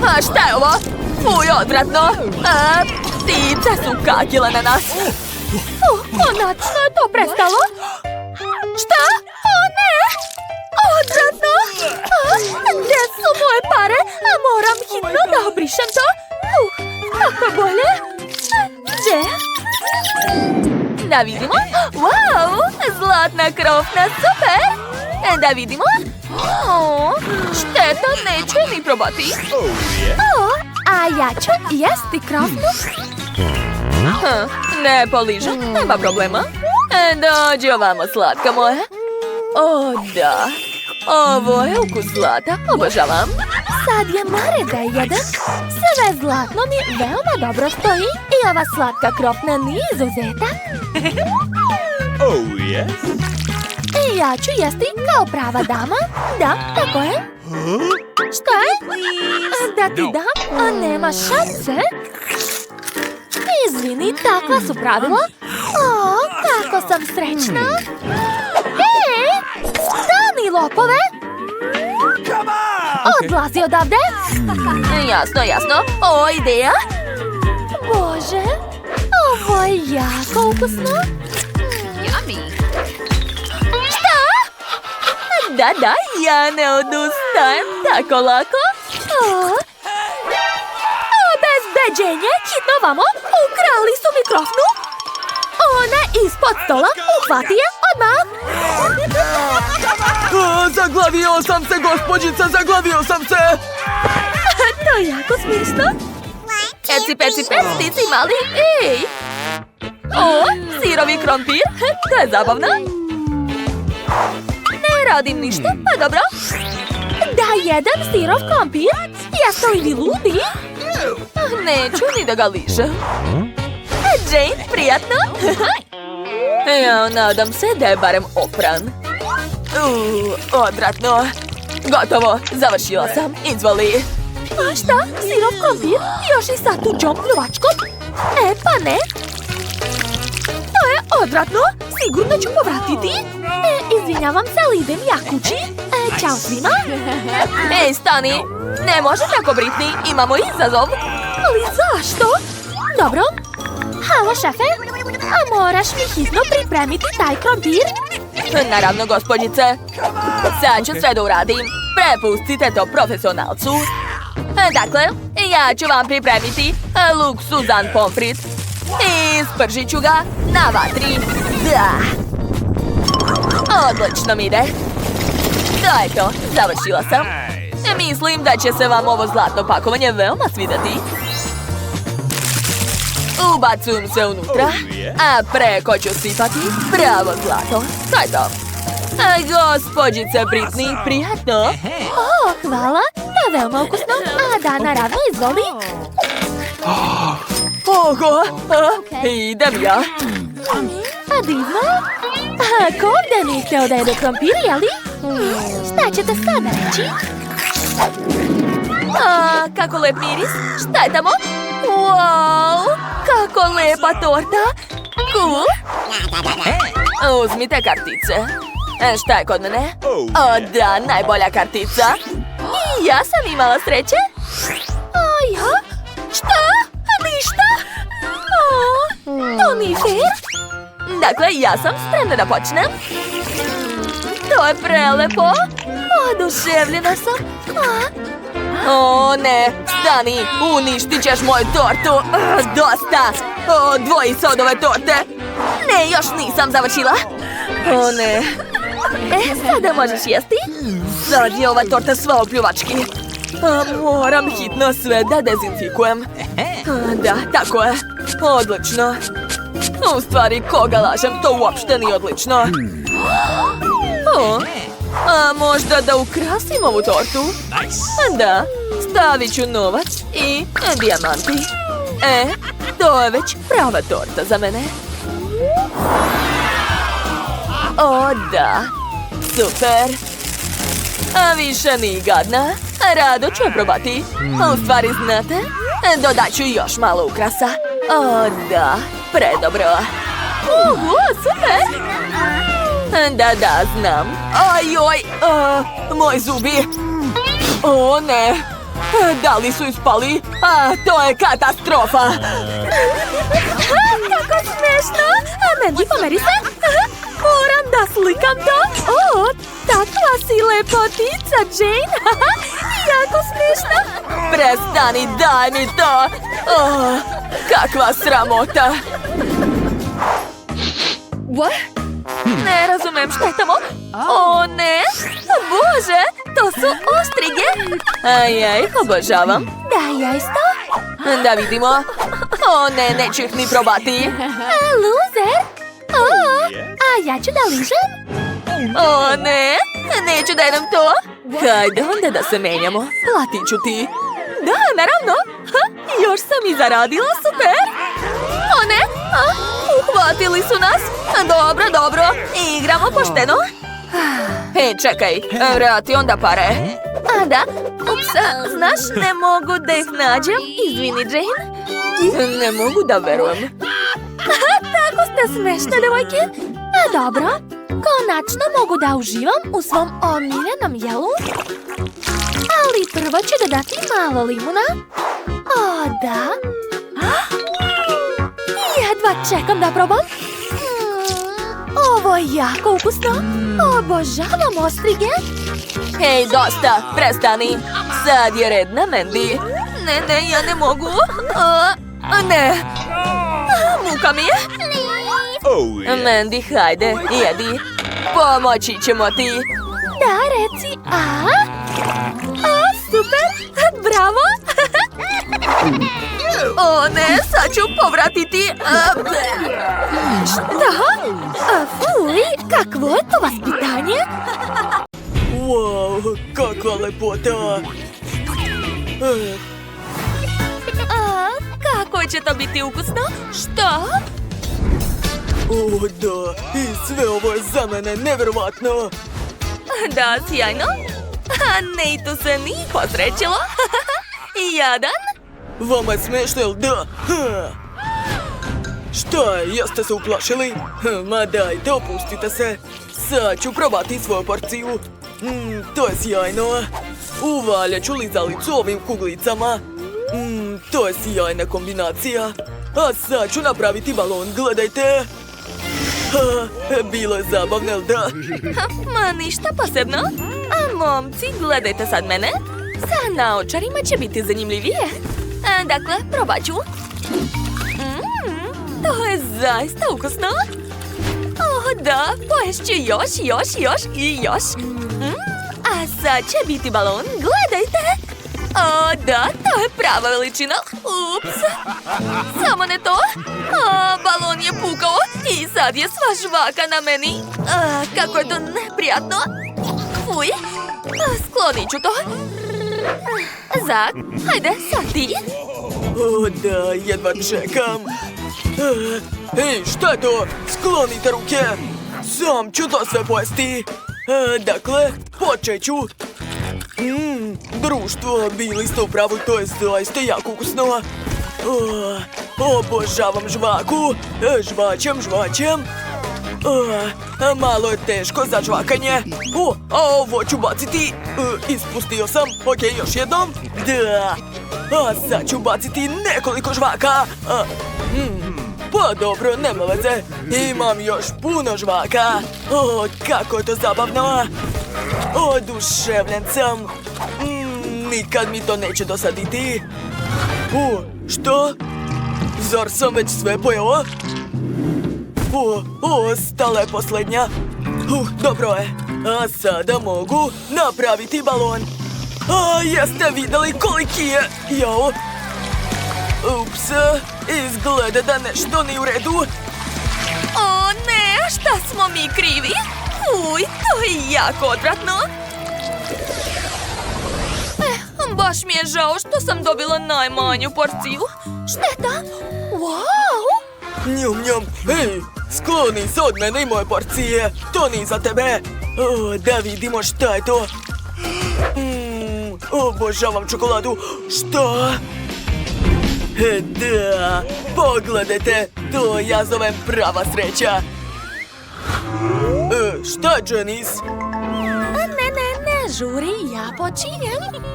A šta je ovo? Fuj, odvratno. Ptice su kakile na nas. Konačno je to prestalo. Šta? O ne! Odvratno! Gdje su moje pare? Moram hitno da obrišem to. Kako je bolje? Gdje? Da vidimo. Wow, zlatna krofna, super. Da vidimo. Šteta, neću ni probati. A ja ću jesti krofnu. Ne poližu, nema problema. Dođi ovamo, slatka moja. O, da. Ovo je ukus zlata, obožavam. Sad je na red da jedem. Sve zlatno mi veoma dobro stoji. I ova slatka krofna nije izuzetak. Oh, yes? I ja ću jesti kao prava dama. Da, tako je. Šta je? Da ti dam? A nema šanse. Izvini, takva su pravila. O, kako sam srećna. Stani, lopove! Odlazi odavde. Jasno, jasno. O, ideja. Bože, ovo je jako ukusno. Šta? Da, ja ne odustajem tako lako. Obezbeđenje, hitno vamo. Ukrali su mi krofnu. Ona ispod stola, uhvati je odmah. Zaglavio sam se, gospođica, zaglavio sam se! To je jako smišno. Peci, ti mali. Ej! O, sirovi krompir. To je zabavno. Ne radim ništa, pa dobro. Da jedem sirov krompir? Jeste li vi ludi? Neću ni da ga lišem. Jane, prijatno. Ja nadam se da je barem opran. Odvratno. Gotovo, završila sam. Izvoli. A šta? Sirov krompir? Još i sa tuđom pljuvačkom? Pa ne. To je odvratno. Sigurno ću povratiti. Izvinjavam se, ali idem ja kući. Ćao svima. Ej, stani. Ne može tako, Britney. Imamo izazov. Ali zašto? Dobro. Halo, šefe. A moraš mi hitno pripremiti taj krompir? Naravno, gospođice. Sad ću sve da uradim. Prepustite to profesionalcu. Dakle, ja ću vam pripremiti luksuzan pomfrit. I spržit ću ga na vatri. Da. Odlično mi ide. To je to, završila sam. Mislim da će se vam ovo zlatno pakovanje veoma svidjeti. Ubacujem se unutra, a preko ću sipati pravo zlato. To je to. Gospođice Britney, prijatno. O, hvala. To je veoma ukusno. A da, naravno, izvoli. Oho, idem ja. A divno. Ko ovdje mi htio da jede krompir, jeli? Šta ćete sada reći? Kako lep miris. Šta je tamo? Wow, kako lepa torta. Cool. Uzmite kartice. Šta je kod mene? O da, najbolja kartica. I ja sam imala sreće. A ja? Šta? Ništa? To nije fair. Dakle, ja sam spremna da počnem. To je prelepo. Oduševljena sam. O ne, stani, uništit ćeš moju tortu. Dosta. Odvoji se od ove torte. Ne, još nisam završila. O ne. Sada možeš jesti? Sad je ova torta sva u pljuvački. Moram hitno sve da dezinfikujem. Da, tako je. Odlično. U stvari, koga lažem, to uopšte nije odlično. A možda da ukrasim ovu tortu? Da, stavit ću novac i dijamanti. To je već prava torta za mene. O, da. Super. A više ni gadna. Rado ću je probati. U stvari, znate, dodat ću još malo ukrasa. O, da. Predobro. Super. Da, znam. Ajoj, moji zubi. O, ne. Da li su ispali? To je katastrofa. Kako smešno. Mandy, pomeri se. Moram da slikam to. O, takva si lepotica, Jane. Jako smešno. Prestani, daj mi to. Kakva sramota. What? Ne razumem šta je tamo. O ne, Bože, to su ostrige. Ja ih obožavam. Da, ja isto. Da vidimo. O ne, neću ih ni probati. Loser. A ja ću da ližem. O ne, neću da jedem to. Hajde onda da se menjamo. Platit ću ti. Da, naravno. Još sam i zaradila, super. O ne, uhvatili su nas. Dobro, igramo pošteno. Hej, čekaj, vrati onda pare. Da, ups, znaš, ne mogu da ih nađem. Izvini, Jane. Ne mogu da verujem. Tako ste smešne, devojke. Dobro, konačno mogu da uživam u svom omiljenom jelu. Ali prvo ću dodati malo limuna. O, da. Jedva čekam da probam. Ovo je jako ukusno. Obožavam ostrige. Hej, dosta, prestani. Sad je red na Mandy. Ne, ja ne mogu. Ne. Muka mi je. Oh, yeah. Mandy, hajde, jedi. Pomoći ćemo ti. Da, reci a. Super, bravo. O ne, sad ću povratiti. Šta? Fuj, kakvo je to vaspitanje? Wow, kakva lepota. Kako će to biti ukusno? Šta? O, da, i sve ovo je za mene nevjerovatno. Da, sjajno. A ne, i tu se nije posrećilo. Jadan? Vama je smešno, jel da? Šta je, jeste se uplašili? Ma dajte, opustite se. Sad ću probati svoju porciju. To je sjajno. Uvaljat ću lizalicu ovim kuglicama. To je sjajna kombinacija. A sad ću napraviti balon, gledajte. Bilo je zabavno, jel da? Ma ništa posebno. A momci, gledajte sad mene. Sa naočarima će biti zanimljivije. Dakle, probat ću. To je zaista ukusno. O, da, poješću još i još. A sad će biti balon, gledajte. O, da, to je prava veličina. Ups. Samo ne to. Balon je pukao i sad je sva žvaka na meni. Kako je to neprijatno. Fuj. Sklonit ću to. Zak, hajde, sad ti. O, da, jedva čekam. Ej, šta je to? Sklonite ruke. Sam ću to sve pojesti. Dakle, počet ću. Društvo, bili ste u pravu, to je zaista jako ukusno. Obožavam žvaku. Žvaćem. Malo je teško za žvakanje. Ovo ću baciti. Ispustio sam. Ok, još jednom. Da. A sad ću baciti nekoliko žvaka. Pa dobro, nema veze. Imam još puno žvaka. O, kako je to zabavno. Oduševljen sam. Nikad mi to neće dosaditi. Što? Zar sam već sve pojela? Ostala je posljednja. Dobro je. A sada mogu napraviti balon. Jeste vidjeli koliki je? Jao. Ups, izgleda da nešto nije u redu. O ne, šta smo mi krivi? Uj, to je jako odvratno. Baš mi je žao što sam dobila najmanju porciju. Šteta. Wow! Njum, njum. Ej, skloni se od mene i moje porcije. To nije za tebe. Da vidimo šta je to. Obožavam čokoladu. Šta? Da, pogledajte. To ja zovem prava sreća. Šta, Janice? Ne žuri, ja počinjem.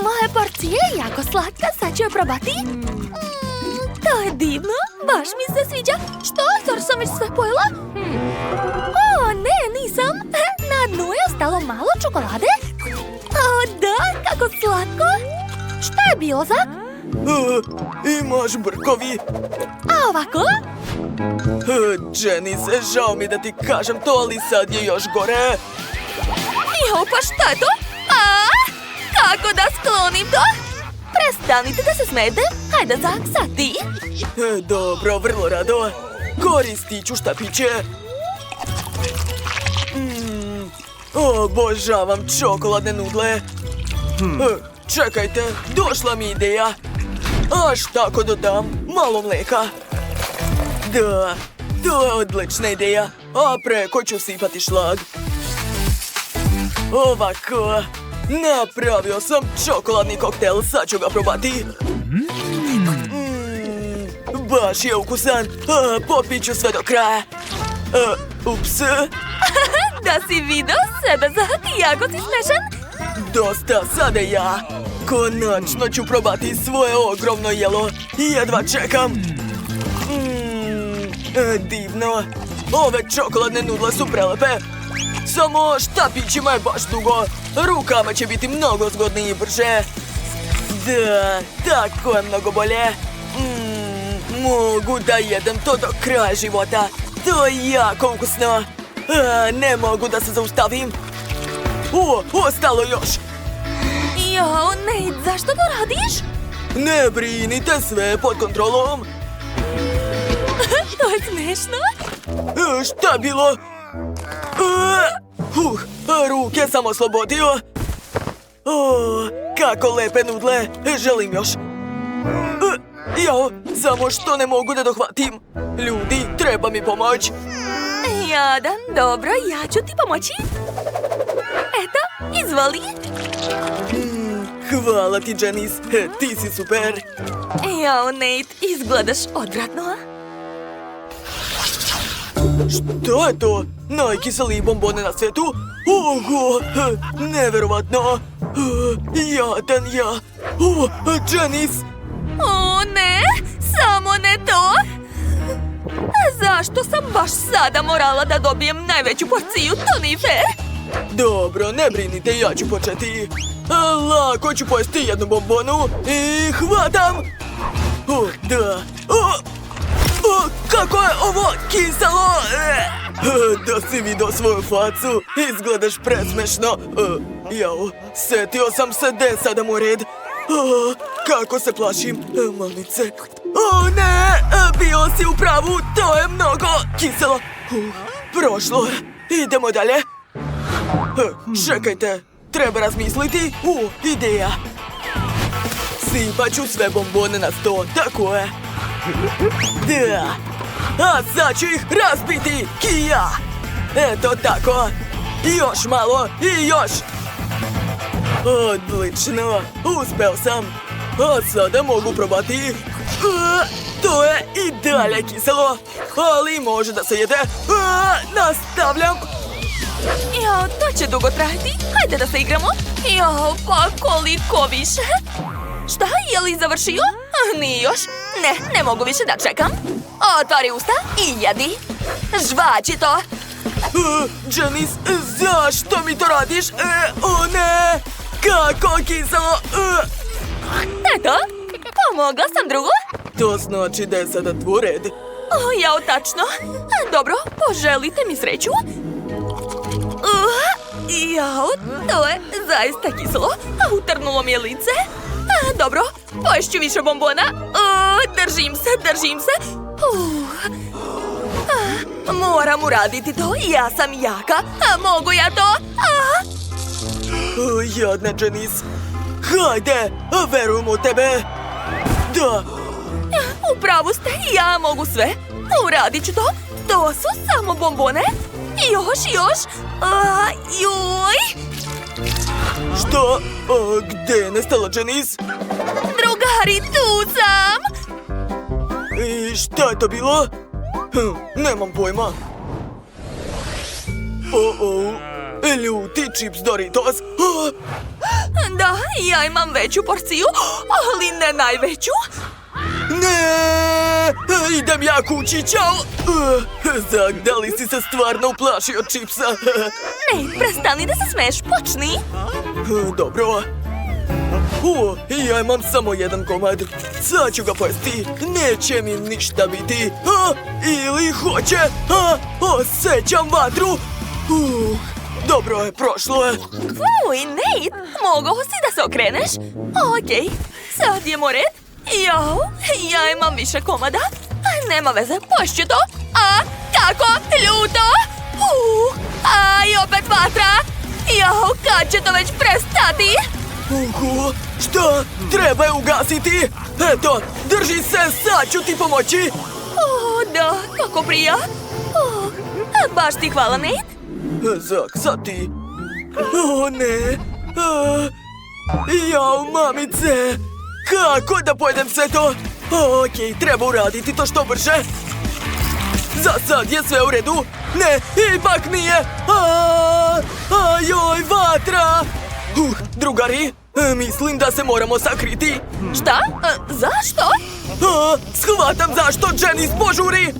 Moja porcija je jako slatka, sad ću je probati. To je divno, baš mi se sviđa. Što, zar sam već sve pojela? O, ne, nisam. Na dnu je ostalo malo čokolade. O, da, kako slatko. Šta je bilo za? Imaš brkovi. A ovako? Janice, žao mi da ti kažem to, ali sad je još gore. Jo, pa šta je to? Kako da sklonim to? Prestanite da se smete. Hajde, Zak, sad ti. Dobro, vrlo rado. Koristit ću štapiće. Obožavam čokoladne nudle. Čekajte, došla mi ideja. Šta ako dodam malo mlijeka? Da, to je odlična ideja. A preko ću sipati šlag. Ovako. Napravio sam čokoladni koktel, sad ću ga probati. Baš je ukusan. Popit ću sve do kraja. Ups. Da si vidio sebe, Zak, jako si smešan. Dosta, sada ja. Konačno ću probati svoje ogromno jelo. Jedva čekam. Divno. Ove čokoladne nudle su prelepe. Samo štapićima je baš dugo. Rukama će biti mnogo zgodnije i brže. Da, tako je mnogo bolje. Mogu da jedem to do kraja života. To je jako ukusno. Ne mogu da se zaustavim. Ostalo još. Jo, ne, zašto to radiš? Ne brinite, sve je pod kontrolom. To je smešno. Šta je bilo? Ruke sam oslobodio. Kako lepe nudle. Želim još. Jao, samo što ne mogu da dohvatim. Ljudi, treba mi pomoć. Jadan, dobro, ja ću ti pomoći. Eto, izvoli. Hvala ti, Janice. Ti si super. Jao, Nate, izgledaš odvratno. Što je to? Najkiseliji bombone na svijetu? Oho, neverovatno. Jadan ja. Janice. O ne, samo ne to. Zašto sam baš sada morala da dobijem najveću porciju? To nije fair. Dobro, ne brinite, ja ću početi. Lako ću pojesti jednu bombonu i hvatam. Da. Kako je ovo kiselo? Da si vidio svoju facu, izgledaš presmešno. Jao, setio sam se da je sada mu red. Kako se plašim, mamice. Ne, bio si u pravu, to je mnogo kiselo. Prošlo je, idemo dalje. Čekajte, treba razmisliti. Ideja. Sipat ću sve bombone na sto, tako je. Da. A sad ću ih razbiti, kija. Eto tako. Još malo i još. Odlično, uspeo sam. A sada mogu probati. To je i dalje kiselo, ali može da se jede. Nastavljam. Jo, to će dugo trajati. Hajde da se igramo. Jo, pa koliko više. Šta, je li završio? Nije još. Ne mogu više da čekam. Otvori usta i jedi. Žvači to. Janice, zašto mi to radiš? O ne! Kako kiselo! Eto, pomogla sam drugu. To znači da je sada tvoj red. Jao, tačno. Dobro, poželite mi sreću. Jao, to je zaista kiselo. Utrnulo mi je lice. Dobro, poješću više bombona. Držim se. Moram uraditi to, ja sam jaka. Mogu ja to? Jadna Janice. Hajde, verujem u tebe. Da. U pravu ste, ja mogu sve. Uradit ću to. To su samo bombone. Još. Joj. Što? Gde je nestala Janice? Drugari, tu sam. I šta je to bilo? Nemam pojma. Ljuti chips Doritos. Da, ja imam veću porciju, ali ne najveću. Ne! Idem ja kući, čao! Zak, da li si se stvarno uplašio čipsa? Ne, prestani da se smeješ, počni. Dobro. Ja imam samo jedan komad. Sad ću ga pojesti. Neće mi ništa biti. Ili hoće. Osjećam vatru. Dobro je, prošlo je. Uj, Nate, mogao si da se okreneš? Okej, sad je moj red. Jao, ja imam više komada. Nema veze, pošću to. Kako? Ljuto? I opet vatra. Jao, kad će to već prestati? Šta? Treba je ugasiti. Eto, drži se, sad ću ti pomoći. Da, kako prija. Baš ti hvala, Nate. Zak, sad ti. Ne. Jao, mamice. Kako da pojedem sve to? Okej, treba uraditi to što brže. Za sad je sve u redu. Ne, ipak nije. Joj, vatra. Drugari, mislim da se moramo sakriti. Šta? Zašto? Shvatam zašto Janice požuri.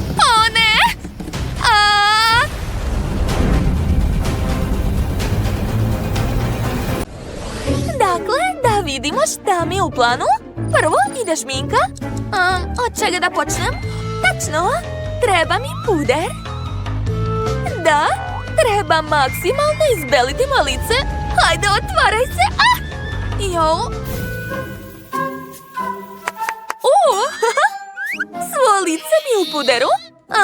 O ne! Dakle, da vidimo šta mi je u planu. Prvo ide šminka. Od čega da počnem? Tačno, treba mi puder. Da, treba maksimalno izbeliti moje lice. Hajde, otvaraj se. Jo. Svo lice mi je u puderu.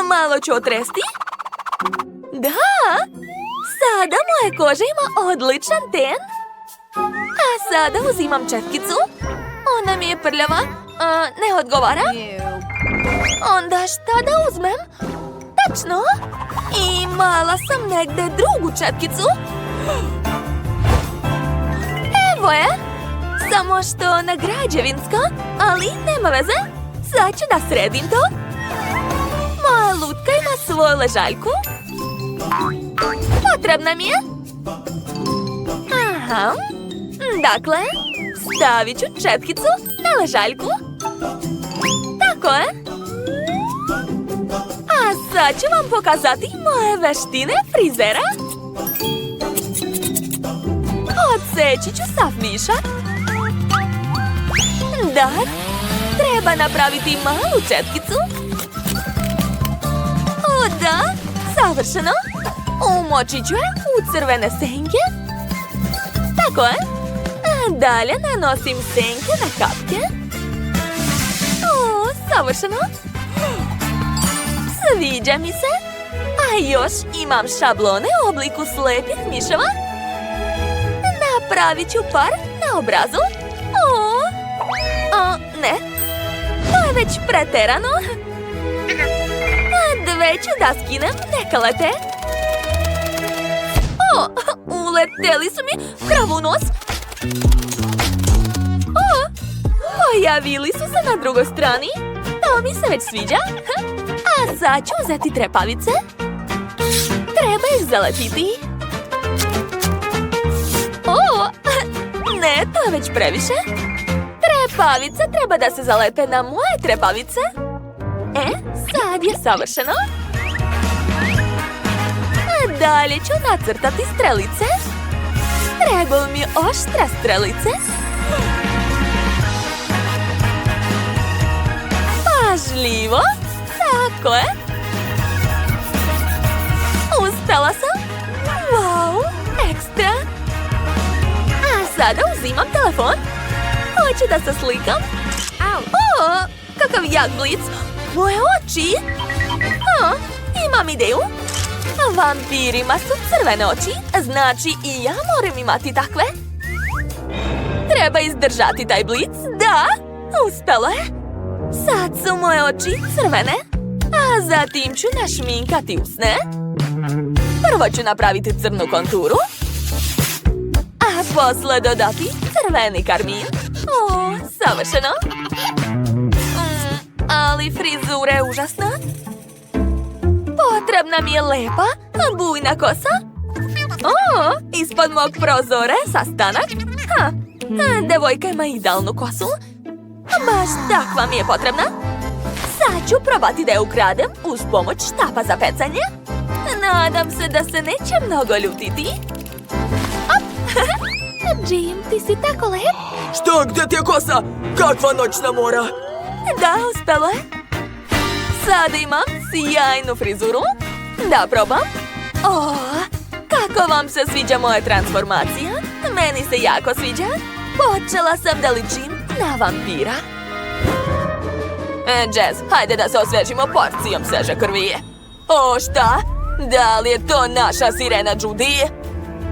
Malo ću otresti. Da, sada moja koža ima odličan ten. A sada uzimam četkicu. Ona mi je prljava. Ne odgovara. Onda šta da uzmem? Tačno. Imala sam negde drugu četkicu. Evo je. Samo što na građevinska, ali nema veze. Sad ću da sredim to. Moja lutka ima svoju ležaljku. Potrebna mi je. Aha. Dakle, stavit ću četkicu na ležaljku. Tako je. A sad ću vam pokazati moje veštine frizera. Odseći ću sav višak. Da, treba napraviti malu četkicu. Da, savršeno. Umočit ću je u crvene senke. Tako je. Dalje nanosim senke na kapke. Savršeno. Sviđa mi se. A još imam šablone u obliku slepih miševa. Napravit ću par na obrazu. Ne. To je već preterano. Dve ću da skinem, neka lete. Uleteli su mi pravo u nos. Pojavili su se na drugoj strani. To mi se već sviđa. A sad ću uzeti trepavice. Treba ih zalepiti. Ne, to je već previše. trepavice treba da se zalepe na moje trepavice. Sad je savršeno. Dalje ću nacrtati strelice. Trebaju mi oštre strelice. Pažljivo. Tako je. Uspela sam. Wow, ekstra. A sada uzimam telefon. Hoću da se slikam. O, kakav jak blic. Moje oči. Imam ideju. Vampirima su crvene oči, znači i ja moram imati takve. Treba izdržati taj blic. Da, uspelo je. Sad su moje oči crvene, a zatim ću našminkati usne. Prvo ću napraviti crnu konturu, a posle dodati crveni karmin. O, savršeno. Ali frizura je užasna. Potrebna mi je lepa, bujna kosa. O, ispod mog prozora je sastanak. Devojka ima idealnu kosu. Baš takva mi je potrebna. Sad ću probati da je ukradem uz pomoć štapa za pecanje. Nadam se da se neće mnogo ljutiti. Jim, ti si tako lep. Šta, gdje ti je kosa? Kakva noćna mora? Da, uspelo je. Sada imam sjajnu frizuru. Da probam. O, kako vam se sviđa moja transformacija? Meni se jako sviđa. Počela sam da ličim na vampira. Jazz, hajde da se osvežimo porcijom sveže krvi. O, šta? Da li je to naša sirena Judy?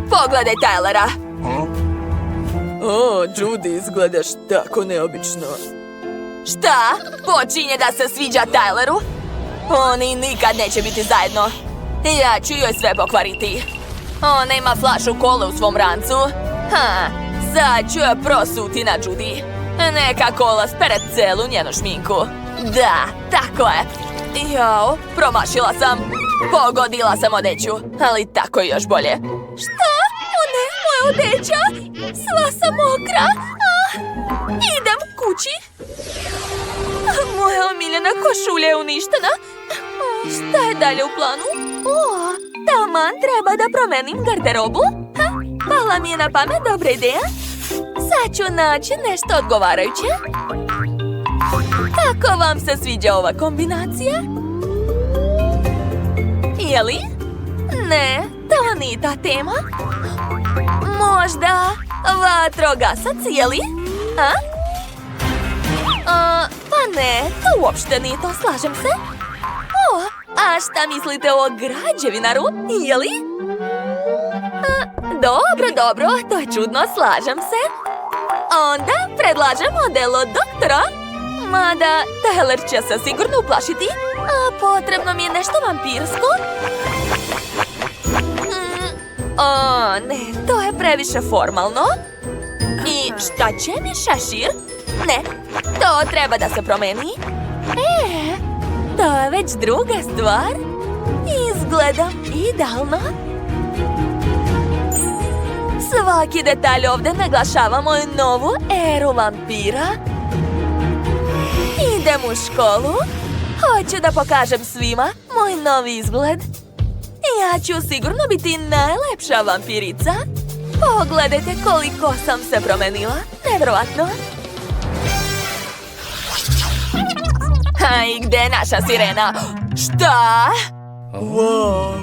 Pogledaj Tylera. O, Judy, izgledaš tako neobično. Šta? Počinje da se sviđa Tyleru? Oni nikad neće biti zajedno. Ja ću joj sve pokvariti. Ona ima flašu kole u svom rancu. Sad ću joj prosuti na Judy. Neka kola spere celu njenu šminku. Da, tako je. Jao, promašila sam. Pogodila sam odeću, ali tako je još bolje. Šta? O ne, moja odeća! Sva sam mokra. Idem kući. Moja omiljena košulja je uništena. Šta je dalje u planu? Taman treba da promenim garderobu. Pala mi je na pamet dobra ideja. Sad ću naći nešto odgovarajuće. Kako vam se sviđa ova kombinacija? Jeli? Ne, to nije ta tema. Možda vatrogasac, jeli? Pa ne, to uopšte nije to, slažem se. A šta mislite o građevinaru, jeli? Dobro, to je čudno, slažem se. Onda predlažem modelo doktora. Mada Tyler će se sigurno uplašiti, a potrebno mi je nešto vampirsko. Ne, to je previše formalno. I šta će mi šešir? Ne, to treba da se promeni. To je već druga stvar. Izgledam idealno. Svaki detalj ovdje naglašava moju novu eru vampira. Idem u školu. Hoću da pokažem svima moj novi izgled. Ja ću sigurno biti najlepša vampirica. Pogledajte koliko sam se promenila. Nevjerovatno. I gdje je naša sirena? Šta? Wow,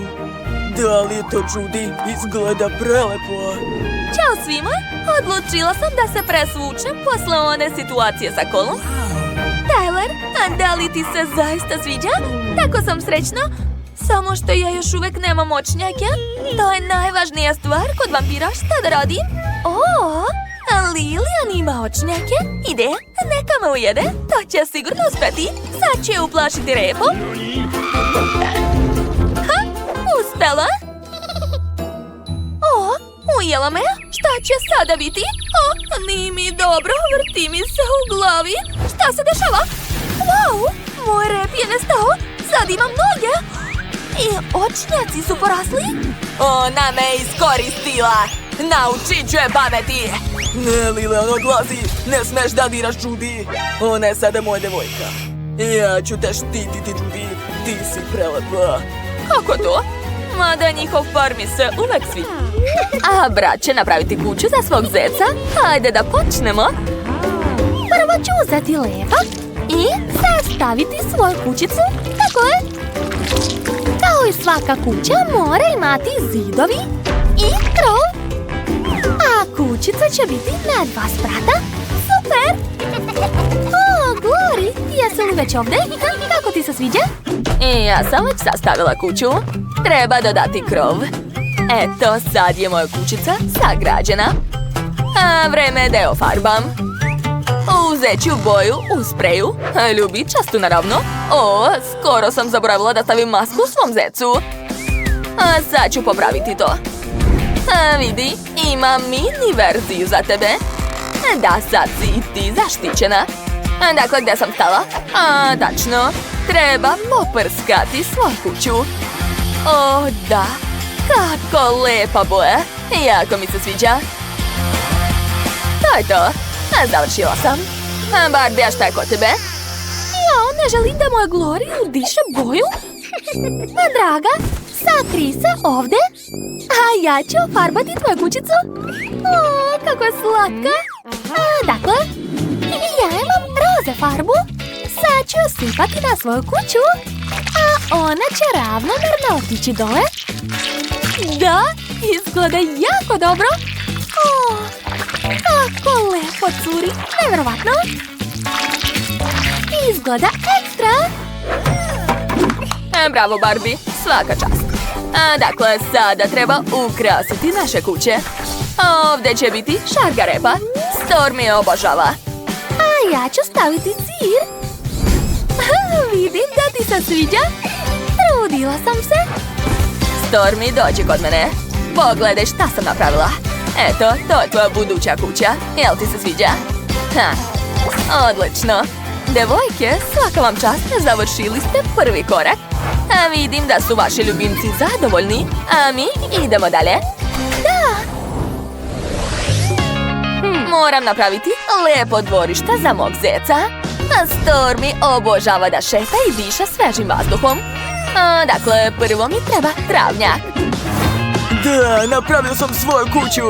da li je to Judy? Izgleda prelepo. Ćao svima, odlučila sam da se presvučem posle one situacije sa kolom. Tyler, a da li ti se zaista sviđa? Tako sam srećna. Samo što ja još uvek nemam očnjake. To je najvažnija stvar kod vampira. Šta da radim? Lilian ima očnjake. Ide, neka me ujede. To će sigurno uspeti. Sad će je uplašiti repom. Uspela. Ujela me. Šta će sada biti? Nije mi dobro. Vrti mi se u glavi. Šta se dešava? Wow, moj rep je nestao. Sad imam noge. I očnjaci su porasli. Ona me iskoristila. Naučit ću je pameti! Ne, Lila, on odlazi. Ne smeš da diraš Judy. Ona je sada moja devojka. Ja ću te štititi, Judy. Ti si prelepa. Kako to? Mada njihov par mi se uvek sviđa. A brat će napraviti kuću za svog zeca. Hajde da počnemo. Prvo ću uzeti lepak i sastaviti svoju kućicu. Tako je. Kao i svaka kuća mora imati zidovi i krov. A kućica će biti na 2 sprata. Super! O, Glory, jesi li već ovdje? Kako ti se sviđa? I ja sam već sastavila kuću. Treba dodati krov. Eto, sad je moja kućica sagrađena. A vreme je da je ofarbam. Uzet ću boju u spreju. Ljubičastu, naravno. O, skoro sam zaboravila da stavim masku svom zecu. A sad ću popraviti to. A vidi, imam mini verziju za tebe. Da, sad si i ti zaštićena. Dakle, gdje sam stala? A, tačno. Treba poprskati svoju kuću. O, da. Kako lepa boja. Jako mi se sviđa. To je to. Završila sam. Barbie, a šta je kod tebe? Ja ne želim da moja Glory udiše boju. Draga, sakri se ovdje. A ja ću farbati tvoju kućicu. O, kako je slatka. Dakle, ja imam roze farbu. Sad ću sipati na svoju kuću. A ona će ravnomerno otići dole. Da, izgleda jako dobro. O, kako lepo curi. Nevjerovatno. Izgleda ekstra. Bravo, Barbie. Svaka čast. Dakle, sada treba ukrasiti naše kuće. Ovdje će biti šargarepa. Stormy je obožava. A ja ću staviti sir. Vidim da ti se sviđa. Trudila sam se. Stormy, dođi kod mene. Pogledaj šta sam napravila. Eto, to je tvoja buduća kuća. Jel ti se sviđa? Odlično. Devojke, svaka vam čast, završili ste prvi korak. A vidim da su vaši ljubimci zadovoljni. A mi idemo dalje. Da. Moram napraviti lepo dvorište za mog zeca. A Stormy obožava da šeta i diše svežim vazduhom. Dakle, prvo mi treba travnjak. Da, napravio sam svoju kuću.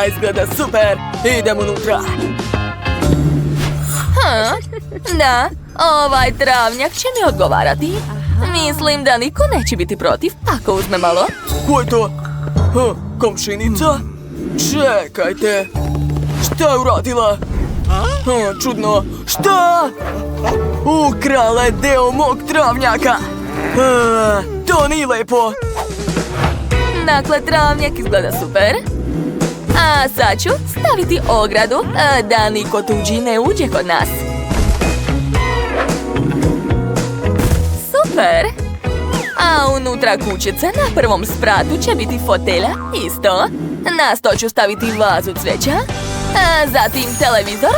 Izgleda super. Idem unutra. Da, ovaj travnjak će mi odgovarati. Mislim da niko neće biti protiv ako uzme malo. Ko je to? Komšinica? Čekajte. Šta je uradila? Čudno. Šta? Ukrala je deo mog travnjaka. To nije lepo. Dakle, travnjak izgleda super. A sad ću staviti ogradu da niko tuđi ne uđe kod nas. Super! A unutra kućice na prvom spratu će biti fotelja, isto. Na sto ću staviti vazu cveća, a zatim televizor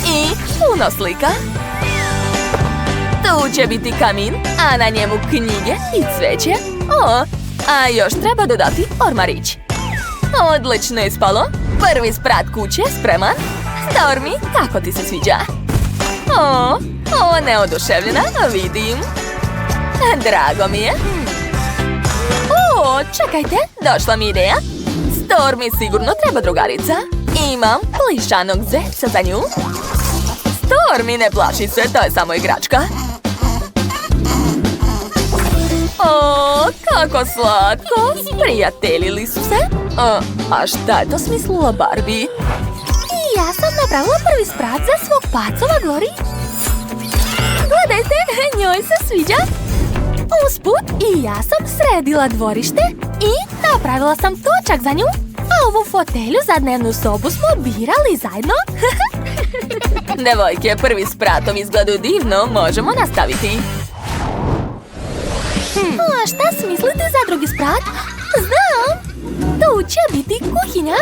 i puno slika. Tu će biti kamin, a na njemu knjige i cveće. A još treba dodati ormarić. Odlično je ispalo. Prvi sprat kuće je spreman. Stormy, kako ti se sviđa? Neoduševljena, vidim. Drago mi je. Čekajte, došla mi ideja. Stormy sigurno treba drugarica. Imam plišanog zeca za nju. Stormy, ne plaši se, to je samo igračka. Kako slatko. Prijateljili su se. A šta je to smislila Barbie? I ja sam napravila prvi sprat za svog pacova Glory. Gledajte, njoj se sviđa. Usput i ja sam sredila dvorište i napravila sam točak za nju. A ovu fotelju za dnevnu sobu smo birali zajedno. Devojke, prvi spratom izgledaju divno, možemo nastaviti. A šta smislite za drugi sprat? Znam! Tu će biti kuhinja.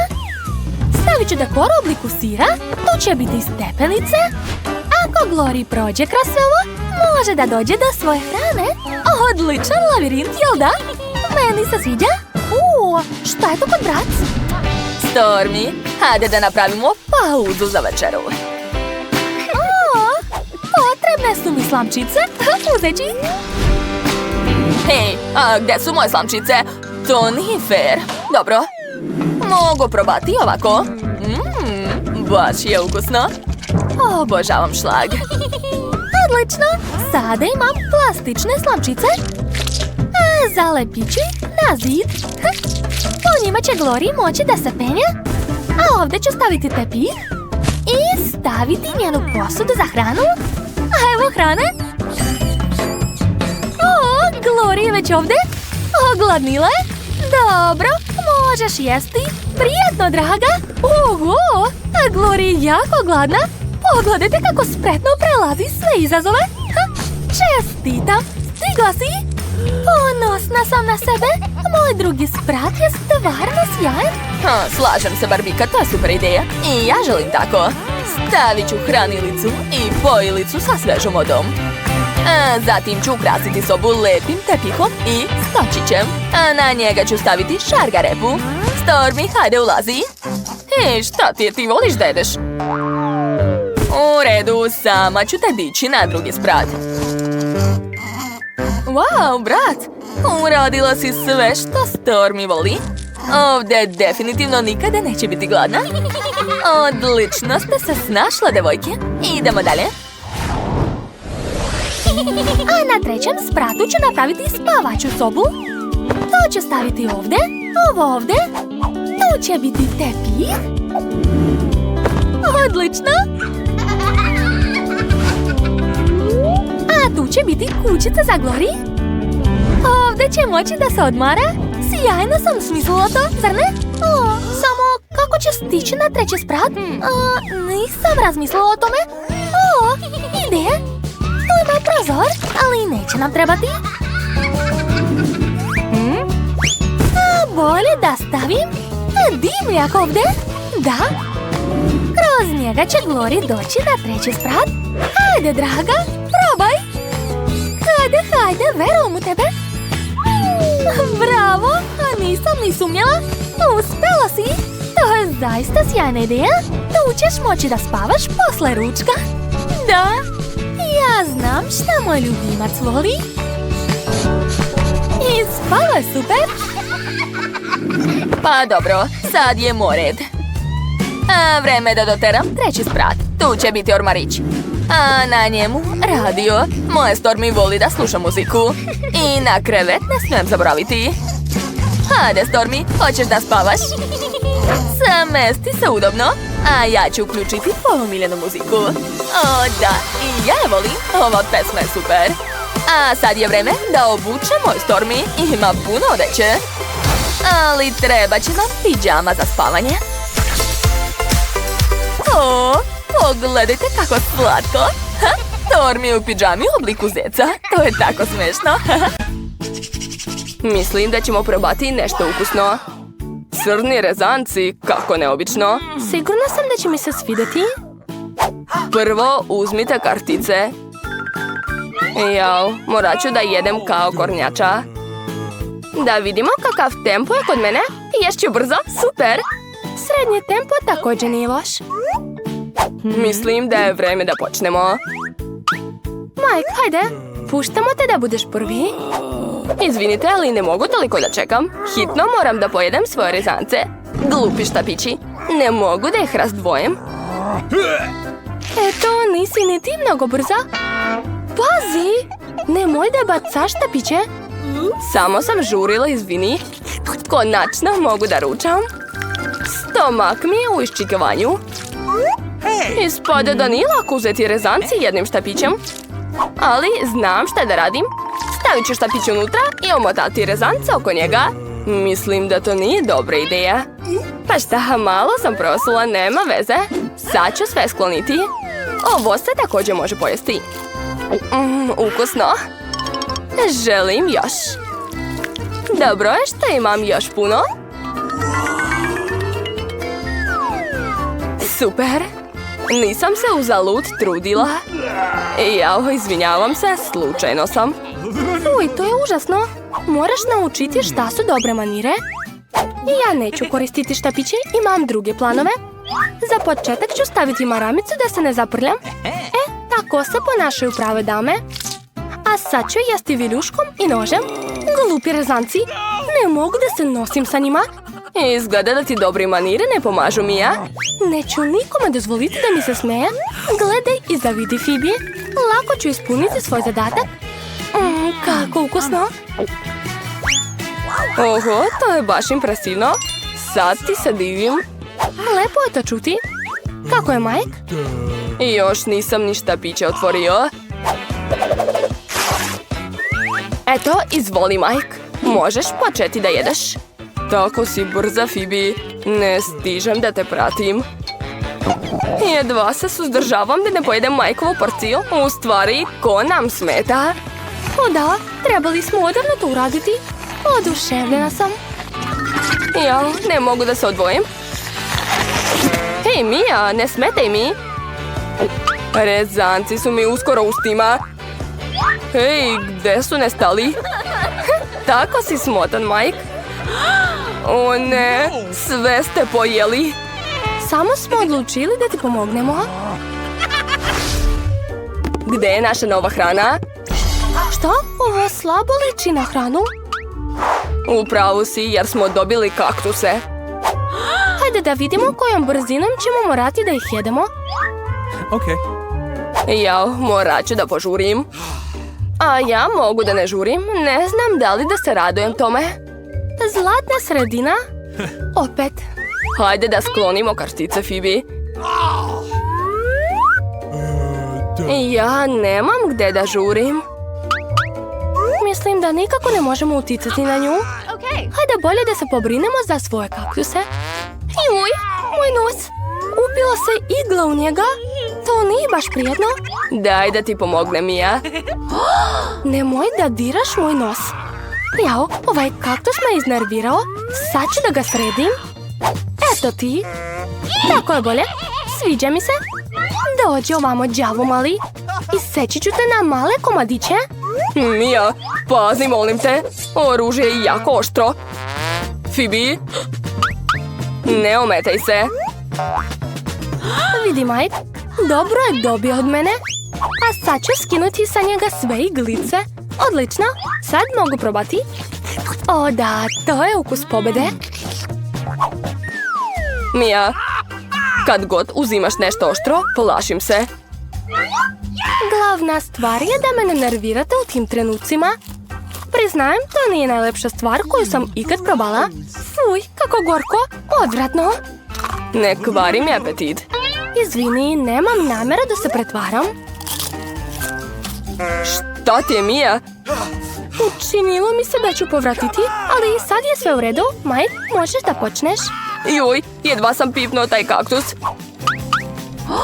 Stavit ću dekor u obliku sira. Tu će biti stepenice. Ako Glory prođe kroz sve ovo, može da dođe do svoje hrane. Odličan lavirint, jel da? Meni se sviđa. Šta je to kod brat? Stormy, hajde da napravimo pauzu za večeru. Potrebne su mi slamčice. Uzet ću ih. Hej, a gde su moje slamčice? To nije fair. Dobro, mogu probati ovako. Baš je ukusno. Obožavam šlag. Odlično. Sada imam plastične slamčice. Zalepit ću ih na zid. Po njima će Glory moći da se penje. A ovdje ću staviti tepih. I staviti njenu posudu za hranu. A evo hrane. O, Glory je već ovdje. Ogladnila je. Dobro, možeš jesti. Prijetno, draga. Oho, a Glory je jako gladna. Pogledajte kako spretno prelazi sve izazove. Čestitam, stigla si. Ponosna sam na sebe. Moj drugi sprat je stvarno sjajan. Slažem se, Barbika, to je super ideja. I ja želim tako. Stavit ću hranilicu i pojilicu sa svežom vodom. Zatim ću ukrasiti sobu lepim tepihom i stočićem. A na njega ću staviti šargarepu. Stormy, hajde ulazi. Šta ti voliš da jedeš? U redu, sama ću te dići na drugi sprat. Wow, brat! Uradila si sve što Stormy voli. Ovdje definitivno nikada neće biti gladna. Odlično ste se snašla, devojke. Idemo dalje. A na trećem spratu ću napraviti spavaću sobu. To ću staviti ovdje, ovo ovdje. Tu će biti tepih. Odlično. A tu će biti kućica za Glory. Ovdje će moći da se odmara. Sjajno sam smislila to, zar ne? Samo kako će stići na treći sprat? Nisam razmislila o tome. Ideje. Tu ima prozor, ali neće nam trebati. Bolje da stavim dimljak ovdje. Da. Kroz njega će Glory doći na treći sprat. Hajde, draga, probaj. Hajde, verujem u tebe. Bravo, a nisam ni sumnjala. Uspela si. To je zaista sjajna ideja. Tu ćeš moći da spavaš posle ručka. Da, ja znam šta moj ljubimac voli. I spava je super. Pa dobro, sad je moj red. A vreme da doteram treći sprat. Tu će biti ormarić. A na njemu radio. Moja Stormy voli da sluša muziku. I na krevet ne smijem zaboraviti. Hajde, Stormy, hoćeš da spavaš? Samesti se udobno, a ja ću uključiti omiljenu muziku. O da, i ja je volim. Ova pesma je super. A sad je vreme da obučem moj Stormy. Ima puno odeće. Ali treba će nam pidžama za spavanje. O, pogledajte kako slatko. Stormy u pidžami u obliku zeca. To je tako smešno. Mislim da ćemo probati nešto ukusno. Crni rezanci, kako neobično. Sigurna sam da će mi se svidjeti. Prvo uzmite kartice. Jao, morat ću da jedem kao kornjača. Da vidimo kakav tempo je kod mene. Ješću brzo, super. Srednje tempo također nije loš. Mislim da je vreme da počnemo. Mike, hajde. Puštamo te da budeš prvi. Izvinite, ali ne mogu toliko da čekam. Hitno moram da pojedem svoje rezance. Glupi štapići. Ne mogu da ih razdvojim. Eto, nisi ni ti mnogo brza. Pazi! Nemoj da bacaš štapiće. Samo sam žurila, izvini. Konačno mogu da ručam. Stomak mi je u iščekovanju. Ispade da nije lako uzeti rezanci jednim štapićem. Ali znam šta da radim. Stavit ću štapić unutra i omotati rezance oko njega. Mislim da to nije dobra ideja. Pa šta, malo sam prosula, nema veze. Sad ću sve skloniti. Ovo se također može pojesti. Ukusno. Želim još. Dobro je što imam još puno. Super. Nisam se uzalud trudila. Jao, izvinjavam se, slučajno sam. Uj, to je užasno. Moraš naučiti šta su dobre manire. Ja neću koristiti štapiće, imam druge planove. Za početak ću staviti maramicu da se ne zaprljam. Tako se ponašaju prave dame. A sad ću jesti viljuškom i nožem. Glupi rezanci, ne mogu da se nosim sa njima. Izgleda da ti dobri manire ne pomažu, Mija. Neću nikome dozvoliti da mi se smeje. Gledaj i zavidi, Phoebe. Lako ću ispuniti svoj zadatak. Kako ukusno. Oho, to je baš impresivno. Sad ti se divim. Lepo je to čuti. Kako je, Mike? Još nisam ništa piće otvorio. Eto, izvoli, Mike. Možeš početi da jedeš. Tako si brza, Phoebe. Ne stižem da te pratim. Jedva se suzdržavam da ne pojedem Mikeovu porciju. U stvari, ko nam smeta? O da, trebali smo odavno to uraditi. Oduševljena sam. Ja, ne mogu da se odvojim. Hej, Mija, ne smetaj mi. Rezanci su mi uskoro ustima. Hej, gde su nestali? Tako si smotan, Mike. O ne, sve ste pojeli. Samo smo odlučili da ti pomognemo. Gde je naša nova hrana? Šta? Ovo slabo liči na hranu. Upravo si, jer smo dobili kaktuse. Hajde da vidimo kojom brzinom ćemo morati da ih jedemo. Ja morat ću da požurim. A ja mogu da ne žurim. Ne znam da li da se radujem tome. Zlatna sredina. Opet. Hajde da sklonimo kartice, Phoebe. Ja nemam gde da žurim. Mislim da nikako ne možemo uticati na nju. Hajde bolje da se pobrinemo za svoje kaktuse. Juj, moj nos. Upila se igla u njega. To nije baš prijetno. Daj da ti pomognem, Mija. Nemoj da diraš moj nos. Jao, ovaj kaktus me iznervirao. Sad ću da ga sredim. Eto ti. Tako je bolje. Sviđa mi se. Dođi ovamo, đavo mali. Iseći ću te na male komadiće. Mija, pazi, molim te. Oružje je jako oštro. Phoebe, ne ometaj se. Vidi, Mike. Dobro je dobio od mene. A sad ću skinuti sa njega sve iglice. Odlično. Sad mogu probati. O da, to je ukus pobede. Mija, kad god uzimaš nešto oštro, plašim se. Glavna stvar je da me ne nervirate u tim trenucima. Priznajem, to nije najlepša stvar koju sam ikad probala. Fuj, kako gorko, odvratno. Ne kvari mi apetit. Izvini, nemam namjera da se pretvaram. Šta ti je, Mija? Učinilo mi se da ću povratiti, ali sad je sve u redu. Mike, možeš da počneš? Juj, jedva sam pipnuo taj kaktus.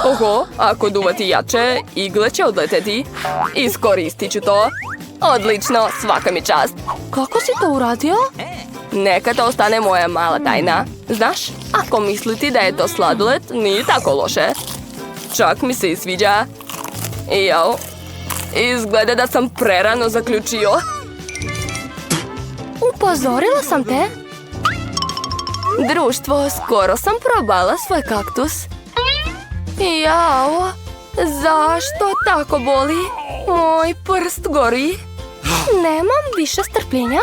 Oho, ako duvati jače, igle će odleteti. Iskoristit ću to. Odlično, svaka mi čast. Kako si to uradio? Neka to ostane moja mala tajna. Znaš, ako misliti da je to sladoled, nije tako loše. Čak mi se i sviđa. Jao, izgleda da sam prerano zaključio. Upozorila sam te. Društvo, skoro sam probala svoj kaktus. Jao, zašto tako boli? Moj prst gori. Nemam više strpljenja.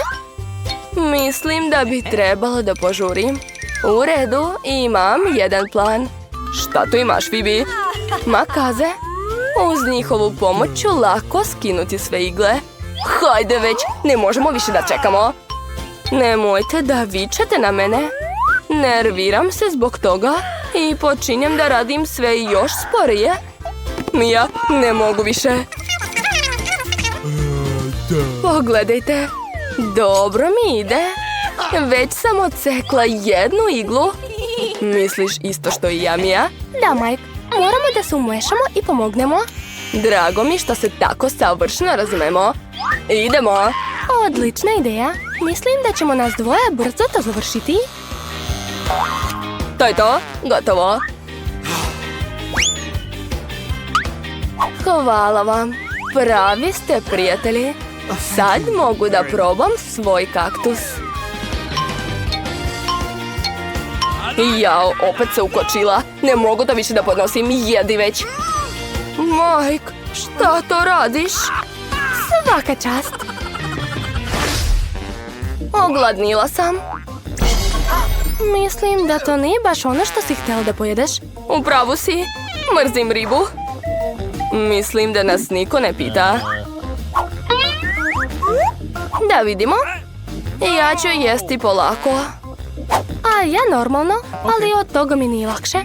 Mislim da bi trebalo da požurim. U redu, imam jedan plan. Šta tu imaš, Phoebe? Makaze. Uz njihovu pomoć ću lako skinuti sve igle. Hajde već, ne možemo više da čekamo. Nemojte da vičete na mene. Nerviram se zbog toga i počinjem da radim sve još sporije. Mija, ne mogu više. Pogledajte. Dobro mi ide. Već sam odsekla jednu iglu. Misliš isto što i ja, Mija? Da, Mike. Moramo da se umešamo i pomognemo. Drago mi što se tako savršeno razumemo. Idemo. Odlična ideja. Mislim da ćemo nas dvoje brzo to završiti. To je to. Gotovo. Hvala vam. Pravi ste prijatelji. Sad mogu da probam svoj kaktus. Jao, opet se ukočila. Ne mogu to više da podnosim, jedi već. Mike, šta to radiš? Svaka čast. Ogladnila sam. Mislim da to nije baš ono što si htjela da pojedeš. U pravu si. Mrzim ribu. Mislim da nas niko ne pita. Da vidimo. Ja ću jesti polako. A ja normalno, ali od toga mi nije lakše.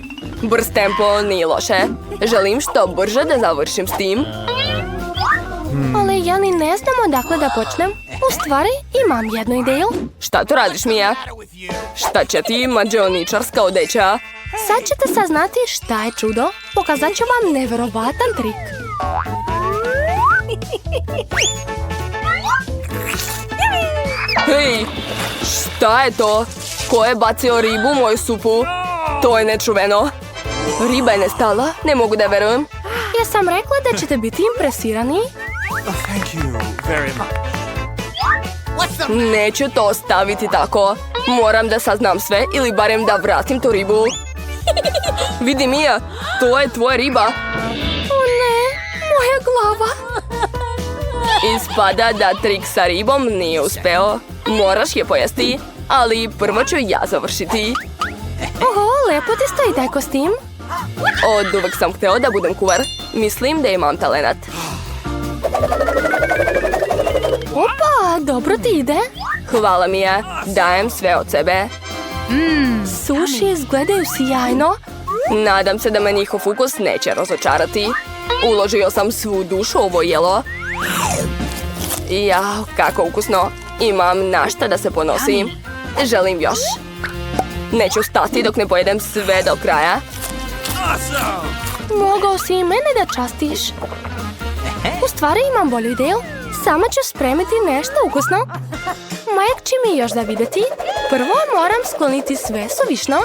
Brz tempo nije loše. Želim što brže da završim s tim. Ali ja ni ne znam odakle da počnem. U stvari, imam jednu ideju. Šta tu radiš, Mija? Šta će ti, mađioničarska odeća? Sad ćete saznati šta je čudo. Pokazat ću vam neverovatan trik. Hej, šta je to? Ko je bacio ribu u moju supu? To je nečuveno. Riba je nestala, ne mogu da verujem. Ja sam rekla da ćete biti impresirani. Thank you very much. Neću to ostaviti tako. Moram da saznam sve ili barem da vratim tu ribu. Vidi, Mija, to je tvoja riba. O ne, moja glava. Ispada da trik sa ribom nije uspeo. Moraš je pojesti, ali prvo ću ja završiti. Oho, lepo ti stoji taj kostim. Od uvek sam hteo da budem kuvar. Mislim da imam talenat. Opa, dobro ti ide. Hvala, Mija. Dajem sve od sebe. Suši izgledaju sjajno. Nadam se da me njihov ukus neće razočarati. Uložio sam svu dušu u ovo jelo. Jao, kako ukusno. Imam na šta da se ponosim. Želim još. Neću stati dok ne pojedem sve do kraja. Mogao si i mene da častiš. U stvari imam bolju ideju. Sama ću spremiti nešto ukusno. Mike će mi još da videti. Prvo moram skloniti sve suvišno.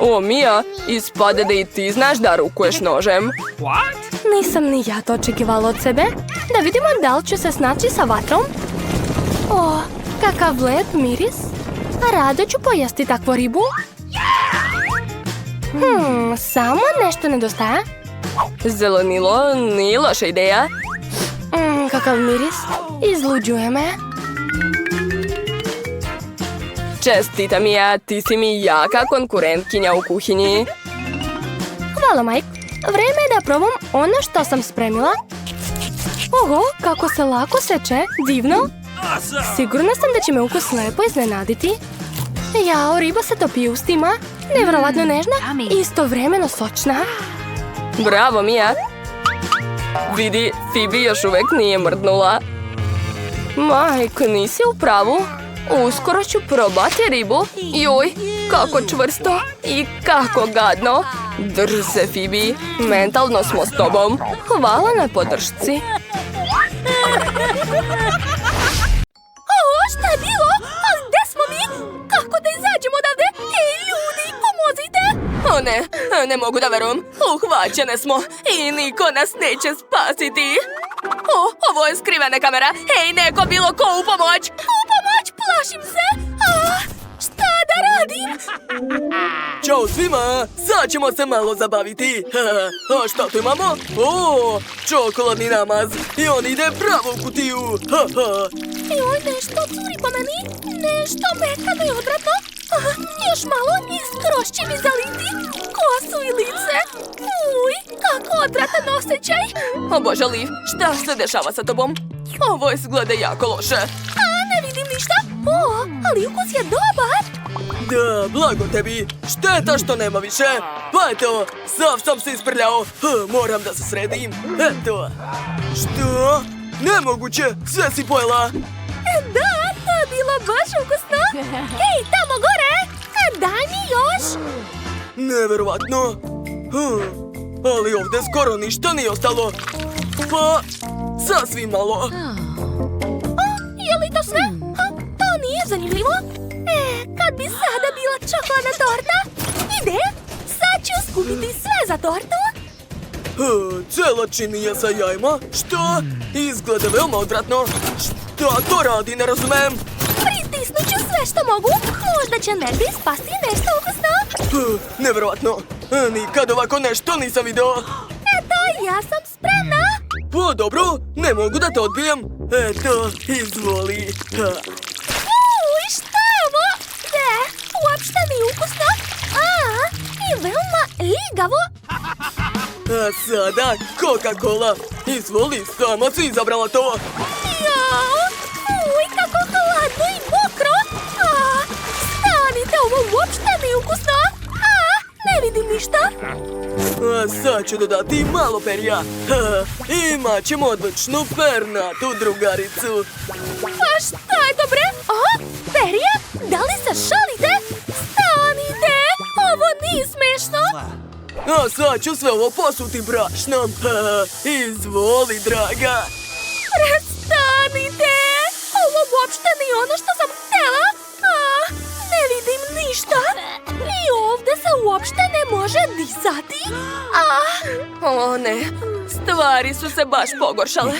O, Mija, ispada da i ti znaš da rukuješ nožem. Nisam ni ja to očekivala od sebe. Da vidimo da li ću se snaći sa vatrom. O, kakav lep miris. A rado ću pojesti takvu ribu. Samo nešto nedostaje. Zelenilo nije loša ideja. Kakav miris. Izluđuje me. Čestita, Mija, ti si mi jaka konkurentkinja u kuhinji. Hvala, Mike. Vreme je da probam ono što sam spremila. Oho, kako se lako seče. Divno. Sigurna sam da će me ukus lepo iznenaditi. Jao, riba se topi u ustima. Nevjerovatno nežna i istovremeno sočna. Bravo, Mija. Vidi, Phoebe još uvek nije mrdnula. Mike, nisi u pravu. Uskoro ću probati ribu. Joj, kako čvrsto i kako gadno. Drži se, Phoebe. Mentalno smo s tobom. Hvala na podršci. O, šta je bilo? Ali gde smo mi? Kako da izađemo odavde? Ej, ljudi, pomozite! O ne, ne mogu da verujem. Uhvaćene smo i niko nas neće spasiti. O, ovo je skrivena kamera. Hej, neko bilo ko u pomoć. U pomoć, plašim se! Šta da radim? Ćao svima, sad ćemo se malo zabaviti. A šta tu imamo? O, čokoladni namaz. I on ide pravo u kutiju. Joj, nešto curi po meni. Nešto mekano i odvratno. Još malo i skroz će mi zaliti kosu i lice. Uj, kako odvratan osjećaj. O Bože, Liv, šta se dešava sa tobom? Ovo izgleda jako loše. Ne vidim ništa. O, ali ukus je dobar. Da, blago tebi. Šteta što nema više. Pa eto, sav sam se isprljao. Moram da se sredim. Eto. Što? Nemoguće, sve si pojela. Da, to je bilo baš ukusno. Hej, tamo gore. Daj mi još. Neverovatno. Ali ovdje skoro ništa nije ostalo. Pa, sasvim malo. Je li to sve? To nije zanimljivo. Kad bi sada bila čokoladna torta? Ide, sad ću skupiti sve za tortu. Cela činija sa jajima? Što? Izgleda veoma odvratno. Šta to radi, ne razumem. Pritisnut ću sve što mogu. Možda će negdje ispasti nešto ukusno. Nevjerojatno. Nikad ovako nešto nisam video. Eto, ja sam spremna. Pa dobro, ne mogu da te odbijem. Eto, izvoli. Uj, šta je ovo? Ne, uopšte nije ukusno. I veoma ligavo. A sada Coca-Cola. Izvoli, sama si izabrala to. Jao, uj, kako hladno i mokro. Stanite, ovo uopšte nije ukusno. Ne vidim ništa. A sad ću dodati malo perja. Imat ćemo odličnu pernatu drugaricu. A šta je to bre? Perje? Da li se šalite? Stanite, ovo nije smešno. A sad ću sve ovo posuti brašnom. Izvoli, draga. Prestanite! Ovo uopšte nije ono što sam htjela. Ne vidim ništa. I ovdje se uopšte ne može disati. O ne, stvari su se baš pogoršale.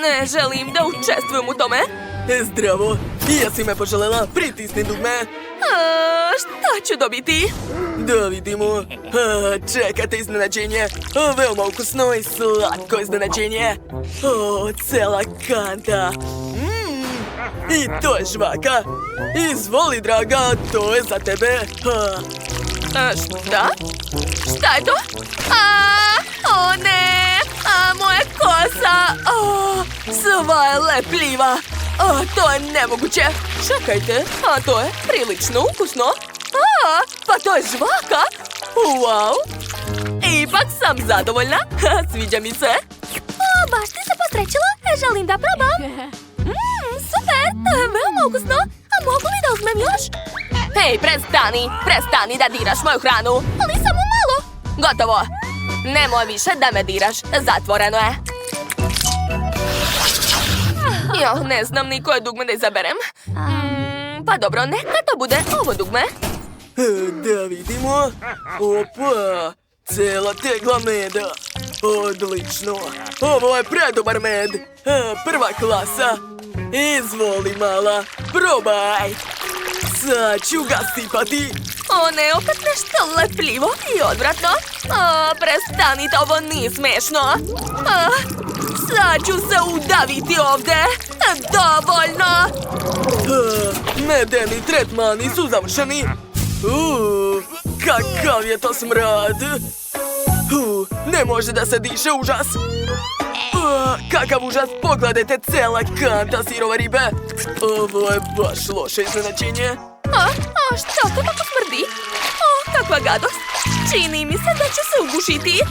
Ne želim da učestvujem u tome. Zdravo, jesi me poželjela? Pritisni dugme. Šta ću dobiti? Da vidimo. Čekate iznenađenje. Veoma ukusno i slatko iznenađenje. Cela kanta. I to je žvaka. Izvoli, draga, to je za tebe. Šta? Šta je to? O ne! Moja kosa! Sva je lepljiva! To je nemoguće! Čekajte, to je prilično ukusno. Pa to je žvaka! Wow! Ipak sam zadovoljna! Sviđa mi se! Baš ti se posrećilo, želim da probam. Super, to je veoma ukusno. A mogu li da uzmem još? Hej, prestani da diraš moju hranu! Ali samo malo. Gotovo! Nemoj više da me diraš, zatvoreno je. Ne znam ni koje dugme da izaberem. Pa dobro, neka to bude ovo dugme. Da vidimo. Opa, cela tegla meda. Odlično. Ovo je predobar med. Prva klasa. Izvoli, mala. Probaj. Sad ću ga sipati. O ne, opet nešto lepljivo i odvratno. Prestanite, ovo nije smešno. Sad ću se udaviti ovdje. Dovoljno. Medeni tretmani su završeni. Kakav je to smrad. Ne može da se diše, užas. Kakav užas, pogledajte, cela kanta sirove ribe. Ovo je baš loše iznenađenje. Što to tako smrdi? Kakva gadost. Čini mi se da ću se ugušiti.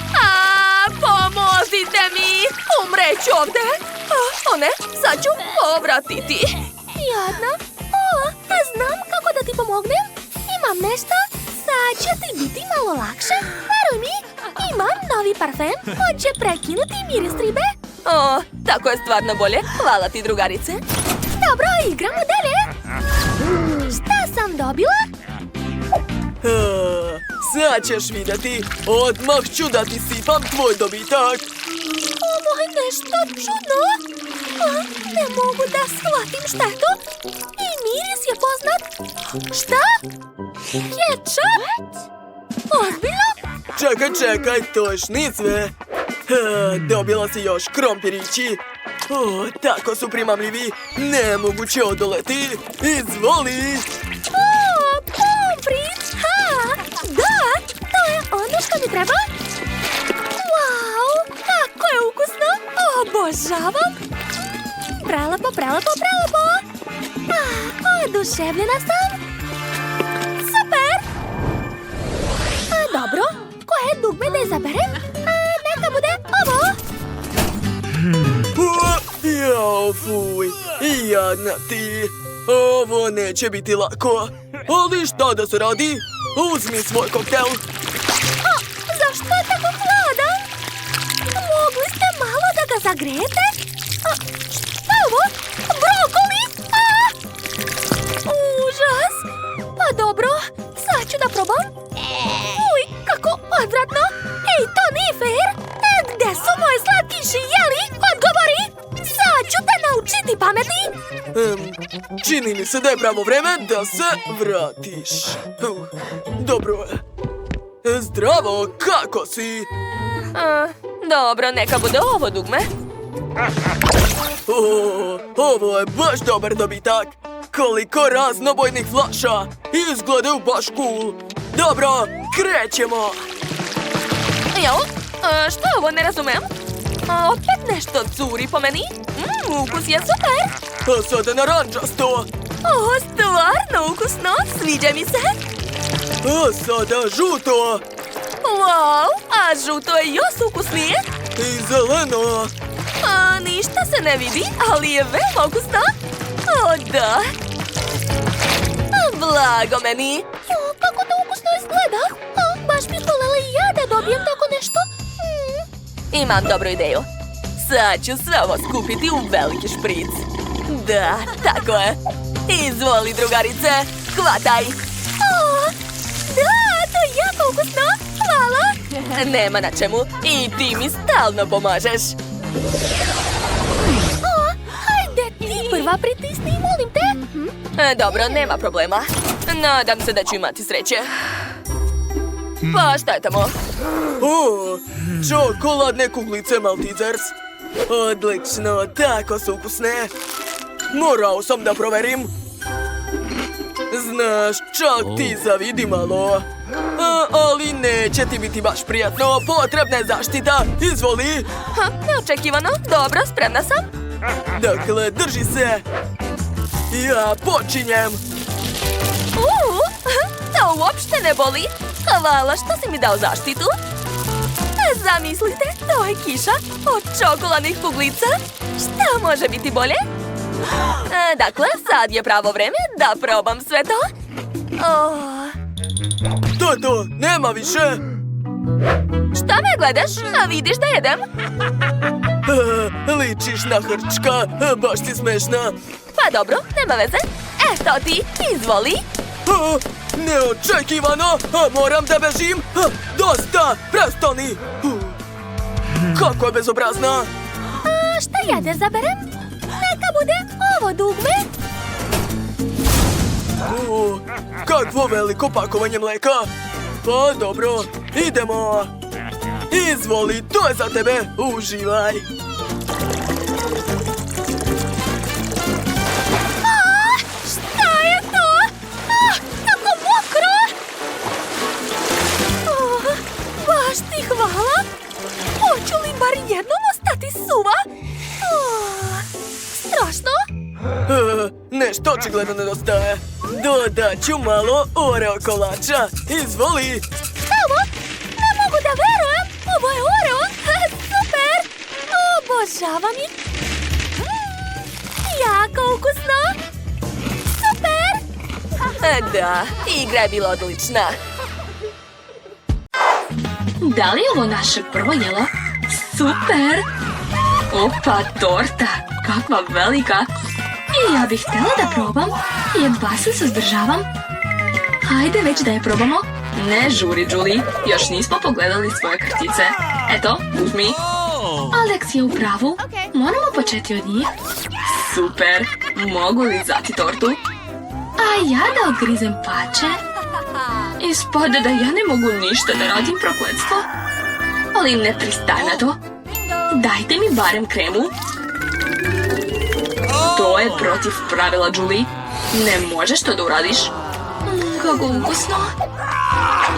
Pomozite mi. Umreću ovdje. O ne, sad ću povratiti. Jadna. Znam kako da ti pomognem. Imam nešto. Sad će ti biti malo lakše. Veruj mi, imam novi parfem. On će prekinuti miris ribe. Tako je stvarno bolje. Hvala ti, drugarice. Dobro, igramo dalje. Šta sam dobila? Sad ćeš vidjeti. Odmah ću da ti sipam tvoj dobitak. Ovo je nešto čudno. Ne mogu da shvatim šta je to. I miris je poznat. Šta? Kečap? Ozbiljno? Čekaj, to još nije sve. Dobila si još krompirići. Tako su primamljivi. Nemoguće odoleti. Izvoli. Pomfrit! Da, to je ono što mi treba. Wow, kako je ukusno. Obožavam. Prelepo. Oduševljena sam. Super. Dobro, koje dugme da izaberem? Neka bude ovo. Jao, fuj. Jadna ti. Ovo neće biti lako. Ali šta da se radi? Uzmi svoj koktel. Zašto je tako hladan? Mogli ste malo da ga zagrijete? Šta je ovo? Brokoli? Užas! Pa dobro, sad ću da probam. Uj, kako odvratno! Ej, to nije fair! Gde su moji slatkiši, jeli? Odgovori! Sad ću te naučiti pameti! čini mi se da je pravo vreme da se vratiš. Dobro je. Zdravo, kako si? Dobro, neka bude ovo dugme. Ovo je baš dobar dobitak. Koliko raznobojnih flaša. Izgledaju baš cool. Dobro, krećemo. Jo, što je ovo, ne razumem? Opet nešto curi po meni. Ukus je super. A sada narančasto. Stvarno ukusno, sviđa mi se. A sada žuto. Wow, a žuto je još ukusnije. I zeleno. Ništa se ne vidi, ali je veoma ukusno. O, da. Blago meni. Kako to ukusno izgleda. Baš bih voljela i ja da dobijem tako nešto. Imam dobru ideju. Sad ću sve ovo skupiti u veliki špric. Da, tako je. Izvoli, drugarice, hvataj. Da, to je jako ukusno. Hvala. Nema na čemu. I ti mi stalno pomažeš. Hajde, ti prva pritisni, molim te. Dobro, nema problema. Nadam se da ću imati sreće. Pa šta je tamo? Čokoladne kuglice Maltesers. Odlično, tako su ukusne. Morao sam da proverim. Znaš, čak ti zavidi malo. Ali neće ti biti baš prijatno. Potrebna je zaštita. Izvoli. Neočekivano. Dobro, spremna sam. Dakle, drži se. Ja počinjem. To uopšte ne boli. Hvala što si mi dao zaštitu. Zamislite, to je kiša od čokoladnih kuglica. Šta može biti bolje? Dakle, sad je pravo vreme da probam sve to. To, nema više. Šta me gledaš? A vidiš da jedem? Ličiš na hrčka, baš si smešna. Pa dobro, nema veze. Eto ti, izvoli. Neočekivano, moram da bežim. Dosta, prestani. Kako je bezobrazna. Šta ja da zaberem? Neka bude ovo dugme. Kakvo veliko pakovanje mleka. Pa dobro, idemo. Izvoli, to je za tebe. Uživaj. Šta je to? Tako mokro. Baš ti hvala. Hoću li bar jednom ostati suva? Strašno. Nešto očigledno nedostaje. Dodat ću malo Oreo kolača. Izvoli. Evo, ne mogu da verujem. Ovo je Oreo. Super. Obožavam ih. Jako ukusno. Super. Da, igra je bila odlična. Da li je ovo naše prvo jelo? Super! Opa, torta! Kakva velika! I ja bih htjela da probam, jedva se suzdržavam. Hajde već da je probamo. Ne žuri, Julie, još nismo pogledali svoje kartice. Eto, uzmi. Alex je u pravu. Moramo početi od njih. Super! Mogu li zati tortu? A ja da odgrizem pače? Ispada da ja ne mogu ništa da radim, prokletstvo. Ali ne pristajem na to. Dajte mi barem kremu. To je protiv pravila, Julie. Ne možeš to da uradiš. Kako ukusno.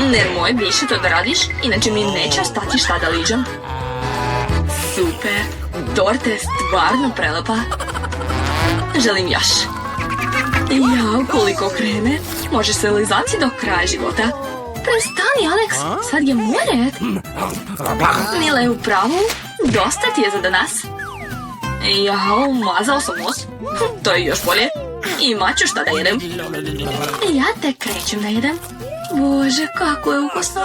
Nemoj više to da radiš, inače mi neće ostati šta da liđam. Super. Torta je stvarno prelepa. Želim još. Jao, koliko kreme. Može se lizati do kraja života. Prestani, Alex. Sad je moj red. Mila je u pravu. Dosta ti je za danas. Jao, mazao sam nos. To je još bolje. Imat ću šta da jedem. Ja te krećem da jedem. Bože, kako je ukusno.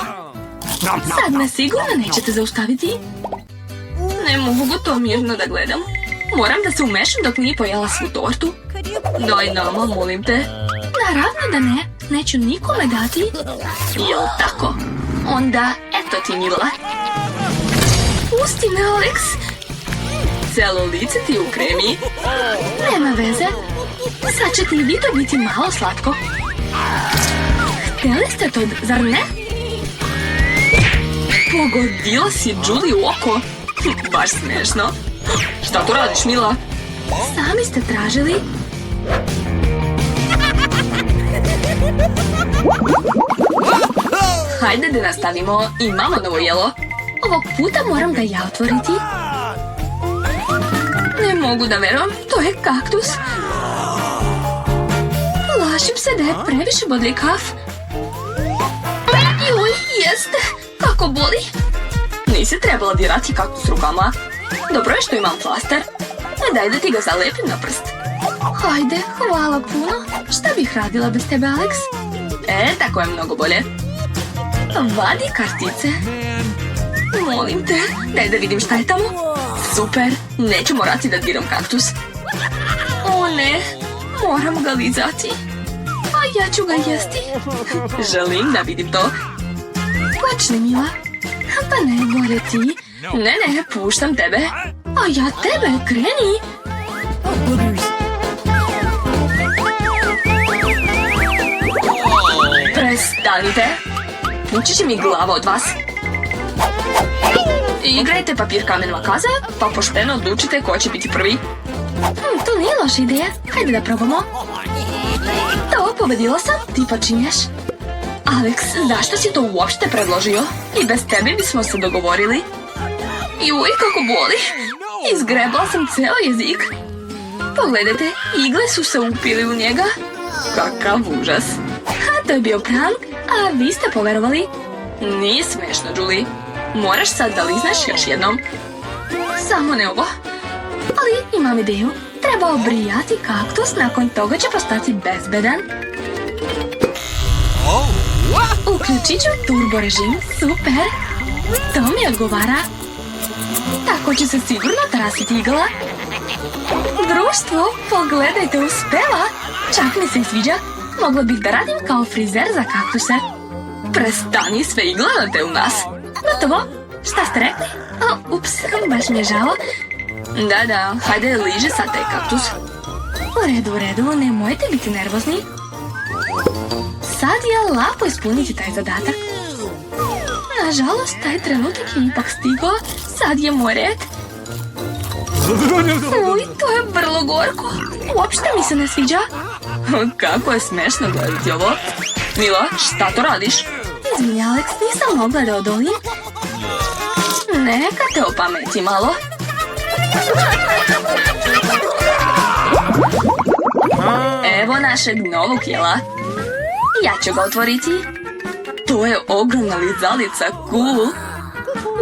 Sad me sigurno nećete zaustaviti. Ne mogu to mirno da gledam. Moram da se umešam dok nije pojela svu tortu. Daj nama, molim te. Naravno da ne. Neću nikome dati. Jel tako? Onda, eto ti, Mila. Pusti me, Alex. Celo lice ti u kremi. Nema veze. Sad će ti i vi to biti malo slatko. Htjeli ste to, zar ne? Pogodila si Julie u oko. Baš smiješno. Šta tu radiš, Mila? Sami ste tražili. Hajde da nastavimo, imamo novo jelo. Ovog puta moram ga ja otvoriti. Ne mogu da verujem, to je kaktus. Plašim se da je previše bodljikav. Joj, jeste, kako boli. Nisi trebala dirati kaktus rukama. Dobro je što imam flaster. Daj da ti ga zalepim na prst. Hajde, hvala puno. Šta bih radila bez tebe, Alex? Tako je mnogo bolje. Vadi kartice. Molim te, daj da vidim šta je tamo. Super, neću morati da diram kaktus. O ne, moram ga lizati. A ja ću ga jesti. Želim da vidim to. Počni, Mila. Pa ne, bolje ti. Ne, puštam tebe. A ja tebe, kreni. Prestanite. Pući će mi glava od vas. Igrajte papir, kamen, makaza, pa pošteno odlučite ko će biti prvi. To nije loša ideja. Hajde da probamo. To, pobedila sam, ti počinješ. Alex, zašto si to uopšte predložio? I bez tebe bismo se dogovorili. Juj, kako boli. Izgrebala sam ceo jezik. Pogledajte, igle su se upili u njega. Kakav užas. To je bio prank, a vi ste poverovali. Nije smešno, Julie. Moraš sad da lizneš još jednom. Samo ne ovo. Ali imam ideju. Treba obrijati kaktus, nakon toga će postati bezbedan. Uključit ću turbo režim, super. To mi odgovara. Tako će se sigurno trasiti igla. Društvo, pogledajte, uspela. Čak mi se sviđa. Mogla bih da radim kao frizer za kaktuse. Prestani sve i gledate u nas. Gotovo. Šta ste rekli? Ups, baš mi je žao. Da, hajde liži sad taj kaktus. U redu, nemojte biti nervozni. Sad je lako ispuniti taj zadatak. Nažalost, taj trenutak je ipak stigao. Sad je moj red. Uj, to je vrlo gorko. Uopšte mi se ne sviđa. Kako je smešno gledati ovo. Mila, šta to radiš? Izvini, Alex, nisam mogla da odolim. Neka te opameti malo. Evo našeg novog jela. Ja ću ga otvoriti. To je ogromna lizalica, cool.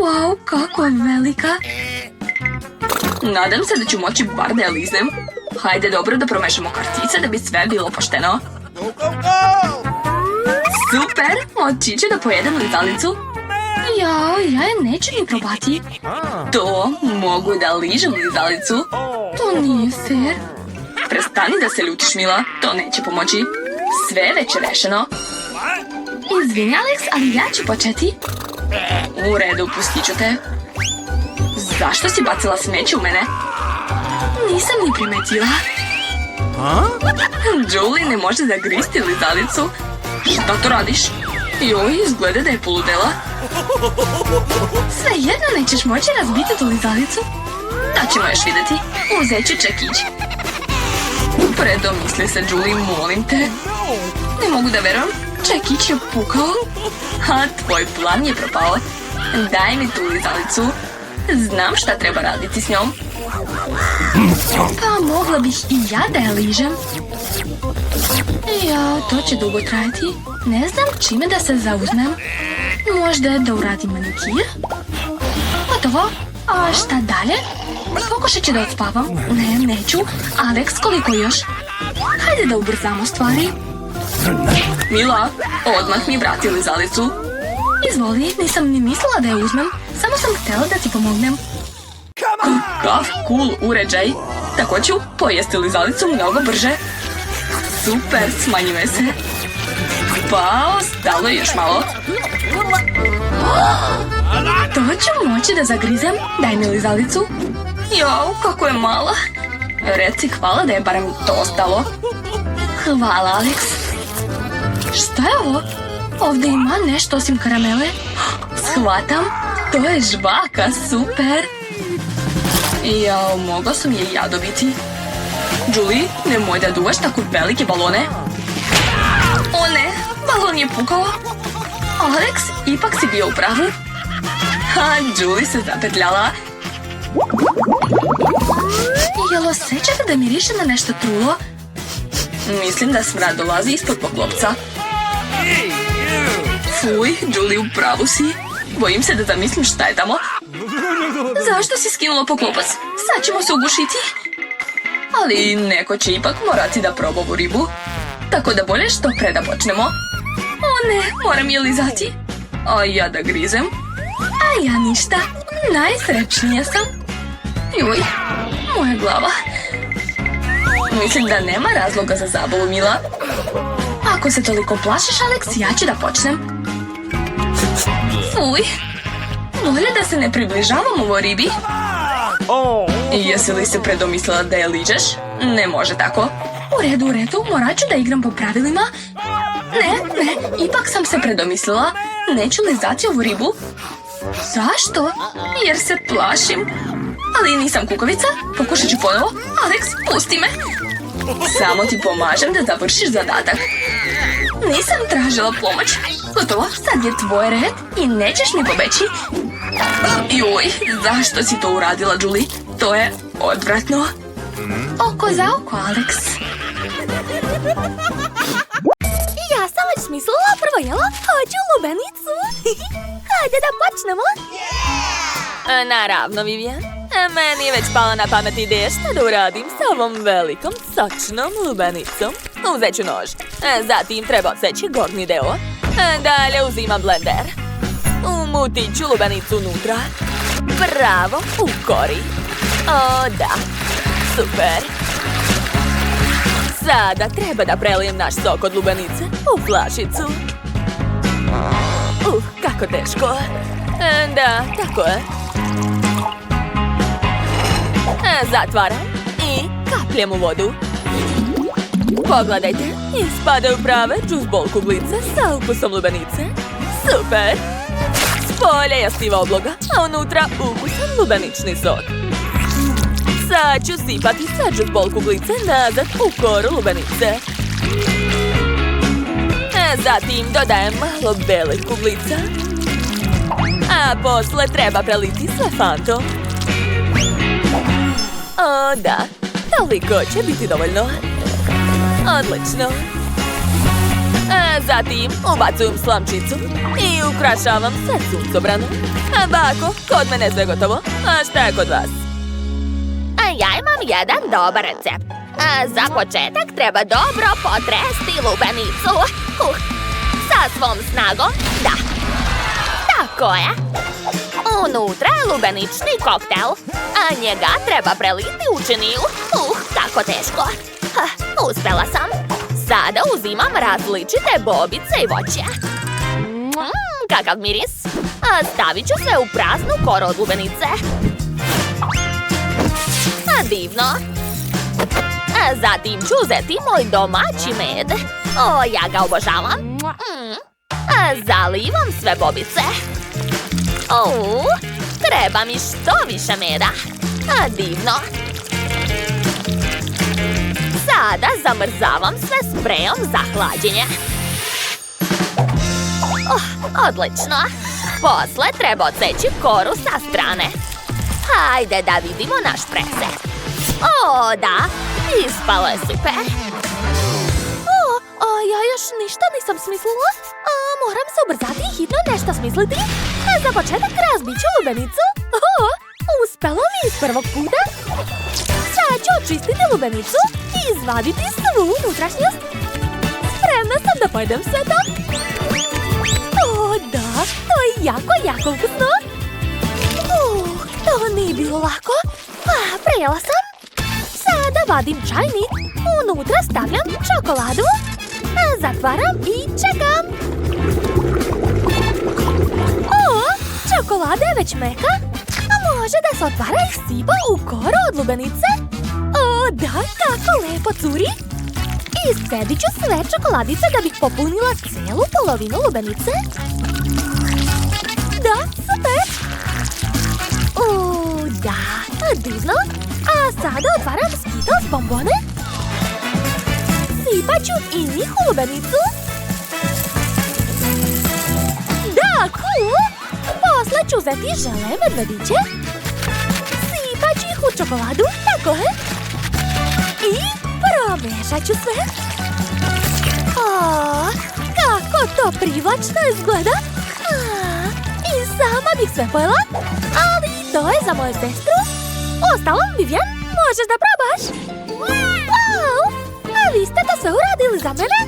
Wow, kako je velika. Nadam se da ću moći bar da je liznem. Hajde dobro da promešamo kartice da bi sve bilo pošteno. Super, moći ću da pojedem lizalicu. Ja je neću ni probati. To, mogu da ližem lizalicu. To nije fair. Prestani da se ljutiš, Mila, to neće pomoći. Sve je već rešeno. Izvini, Alex, ali ja ću početi. U redu, pustit ću te. Zašto si bacila smeće u mene? Nisam ni primetila. Julie ne može zagristi lizalicu. Šta to radiš? Joj, izgleda da je poludela. Svejedno nećeš moći razbiti tu lizalicu. To ćemo još vidjeti. Uzet ću čekić. Predomisli se, Julie, molim te. Ne mogu da verujem. Čekić je pukao. A tvoj plan je propao. Daj mi tu lizalicu. Znam šta treba raditi s njom. Pa mogla bih i ja da je ližem. Ja, to će dugo trajati. Ne znam čime da se zauzmem. Možda da uradim manikir? Gotovo. A šta dalje? Pokušat ću da odspavam. Ne, neću. Alex, koliko još? Hajde da ubrzamo stvari. Mila, odmah mi vrati lizalicu. Izvoli, nisam ni mislila da je uzmem. Samo sam htjela da ti pomognem. Kakav cool uređaj. Tako ću pojesti lizalicu mnogo brže. Super, smanjuje se. Pa, ostalo je još malo. To ću moći da zagrizem. Daj mi lizalicu. Jao, kako je mala. Reci hvala da je barem to ostalo. Hvala, Alex. Šta je ovo? Ovdje ima nešto osim karamele. Shvatam, to je žvaka, super. Jao, mogla sam je ja dobiti. Julie, nemoj da duvaš tako velike balone. O ne, balon je pukao. Alex, ipak si bio u pravu. Ha, Julie se zapetljala. Jel osjećate da miriše na nešto trulo? Mislim da smrad dolazi ispod poklopca. Fuj, Julie, u pravu si. Bojim se da zamislim šta je tamo. Zašto si skinula poklopac? Sad ćemo se ugušiti. Ali neko će ipak morati da proba ovu ribu. Tako da bolje što pre da počnemo. O ne, moram je lizati. A ja da grizem. A ja ništa. Najsrećnija sam. Juj, moja glava. Mislim da nema razloga za zabavu, Mila. Ako se toliko plašiš, Alex, ja ću da počnem. Fuj. Bolje da se ne približavam ovoj ribi. Jesi li se predomislila da je liđeš? Ne može tako. U redu, morat ću da igram po pravilima. Ne, ipak sam se predomislila. Neću lizati ovu ribu. Zašto? Jer se plašim. Ali nisam kukavica. Pokušat ću ponovo. Alex, pusti me. Samo ti pomažem da završiš zadatak. Nisam tražila pomoć. Gotovo, sad je tvoj red i nećeš mi pobeći. Joj, zašto si to uradila, Julie? To je odvratno. Oko za oko, Alex. Ja sam već smislila prvo jelo, hoću lubenicu. Hajde da počnemo. Naravno, Vivian. Meni je već pala na pamet ideja šta da uradim sa ovom velikom, sočnom lubenicom. Uzet ću nož. Zatim treba odseći gornji deo. Dalje uzimam blender. Umutit ću lubenicu unutra. Bravo, u kori. O, da. Super. Sada treba da prelijem naš sok od lubenice u flašicu. Kako teško. Da, tako je. Zatvaram i kapljem u vodu. Pogledajte, ispadaju prave džus bol kuglice sa ukusom lubenice. Super! Spolja je stiva obloga, a unutra ukusan lubenični sok. Sad ću sipati sa džus bol kuglice nazad u koru lubenice. Zatim dodajem malo belih kuglica. A posle treba preliti sve fantom. O, da. Toliko će biti dovoljno. Odlično. Zatim ubacujem slamčicu i ukrašavam sa suncobranom. Bako, kod mene sve gotovo. A šta je kod vas? Ja imam jedan dobar recept. Za početak treba dobro potresti lubenicu. Sa svom snagom, da. Tako je. Unutra je lubenični koktel, a njega treba preliti u činiju. Tako teško. Uspela sam. Sada uzimam različite bobice i voće. Kakav miris. Stavit ću sve u praznu koru od lubenice. Divno. Zatim ću uzeti moj domaći med. Ja ga obožavam. Zalivam sve bobice. Treba mi što više meda. Divno. Sada zamrzavam sve sprejom za hlađenje. Odlično. Posle treba odseći koru sa strane. Hajde da vidimo naš presek. Da, ispalo je super. Ja još ništa nisam smislila. Moram se ubrzati i hitno nešto smisliti. Za početak razbit ću lubenicu. Uspelo mi iz prvog puta. Sad ću očistiti lubenicu i izvaditi svu unutrašnjost. Spremna sam da pojedem sve to. Da, to je jako ukusno. To nije bilo lako. Prejela sam. Sada vadim čajnik. Unutra stavljam čokoladu. Zatvaram i čekam. Čokolada je već meka. Može da se otvara i sipa u koru od lubenice. Da, kako lepo curi. Iscedit ću sve čokoladice da bih popunila cijelu polovinu lubenice. Da, super! Da, divno. A sada otvaram Skittles bombone. Sipat ću i njih u lubenicu. Da, cool! Posle ću uzeti žele medvediće. Sipat ću ih u čokoladu, tako je. I promešat ću sve. Kako to privlačno izgleda. I sama bih sve pojela, ali to je za moju sestru. Ostalom, Vivian, možeš da probaš. Wow! A vi ste to sve uradili za mene?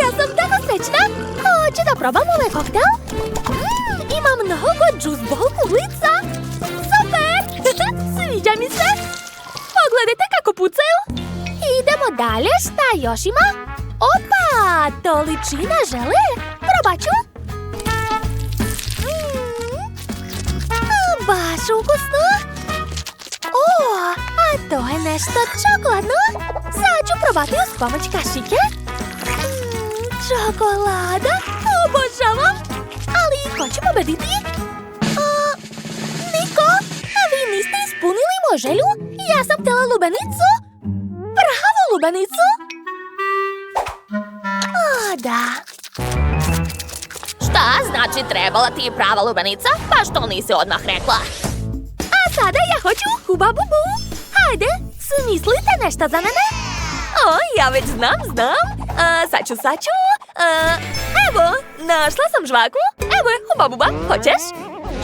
Ja sam tako srećna. Hoću da probam ovaj koktel. Ima mnogo juice ball kuglica. Super! Sviđa mi se. Pogledajte kako pucaju. Idemo dalje, šta još ima? Opa, toličina žele. Probat ću. Baš ukusno. A to je nešto čokoladno. Sad ću probati uz pomoć kašike. Čokolada. Obožavam. Ali ko će pobediti? Niko. A vi niste ispunili moju želju? Ja sam htjela lubenicu. Bravo, lubenicu. Da. Šta znači trebala ti prava lubenica? Pa što nisi odmah rekla? A sada ja hoću Huba Bubu. Hajde, smislite nešto za mene. Ja već znam. Sad ću. Evo, našla sam žvaku. Evo je Huba Buba, hoćeš?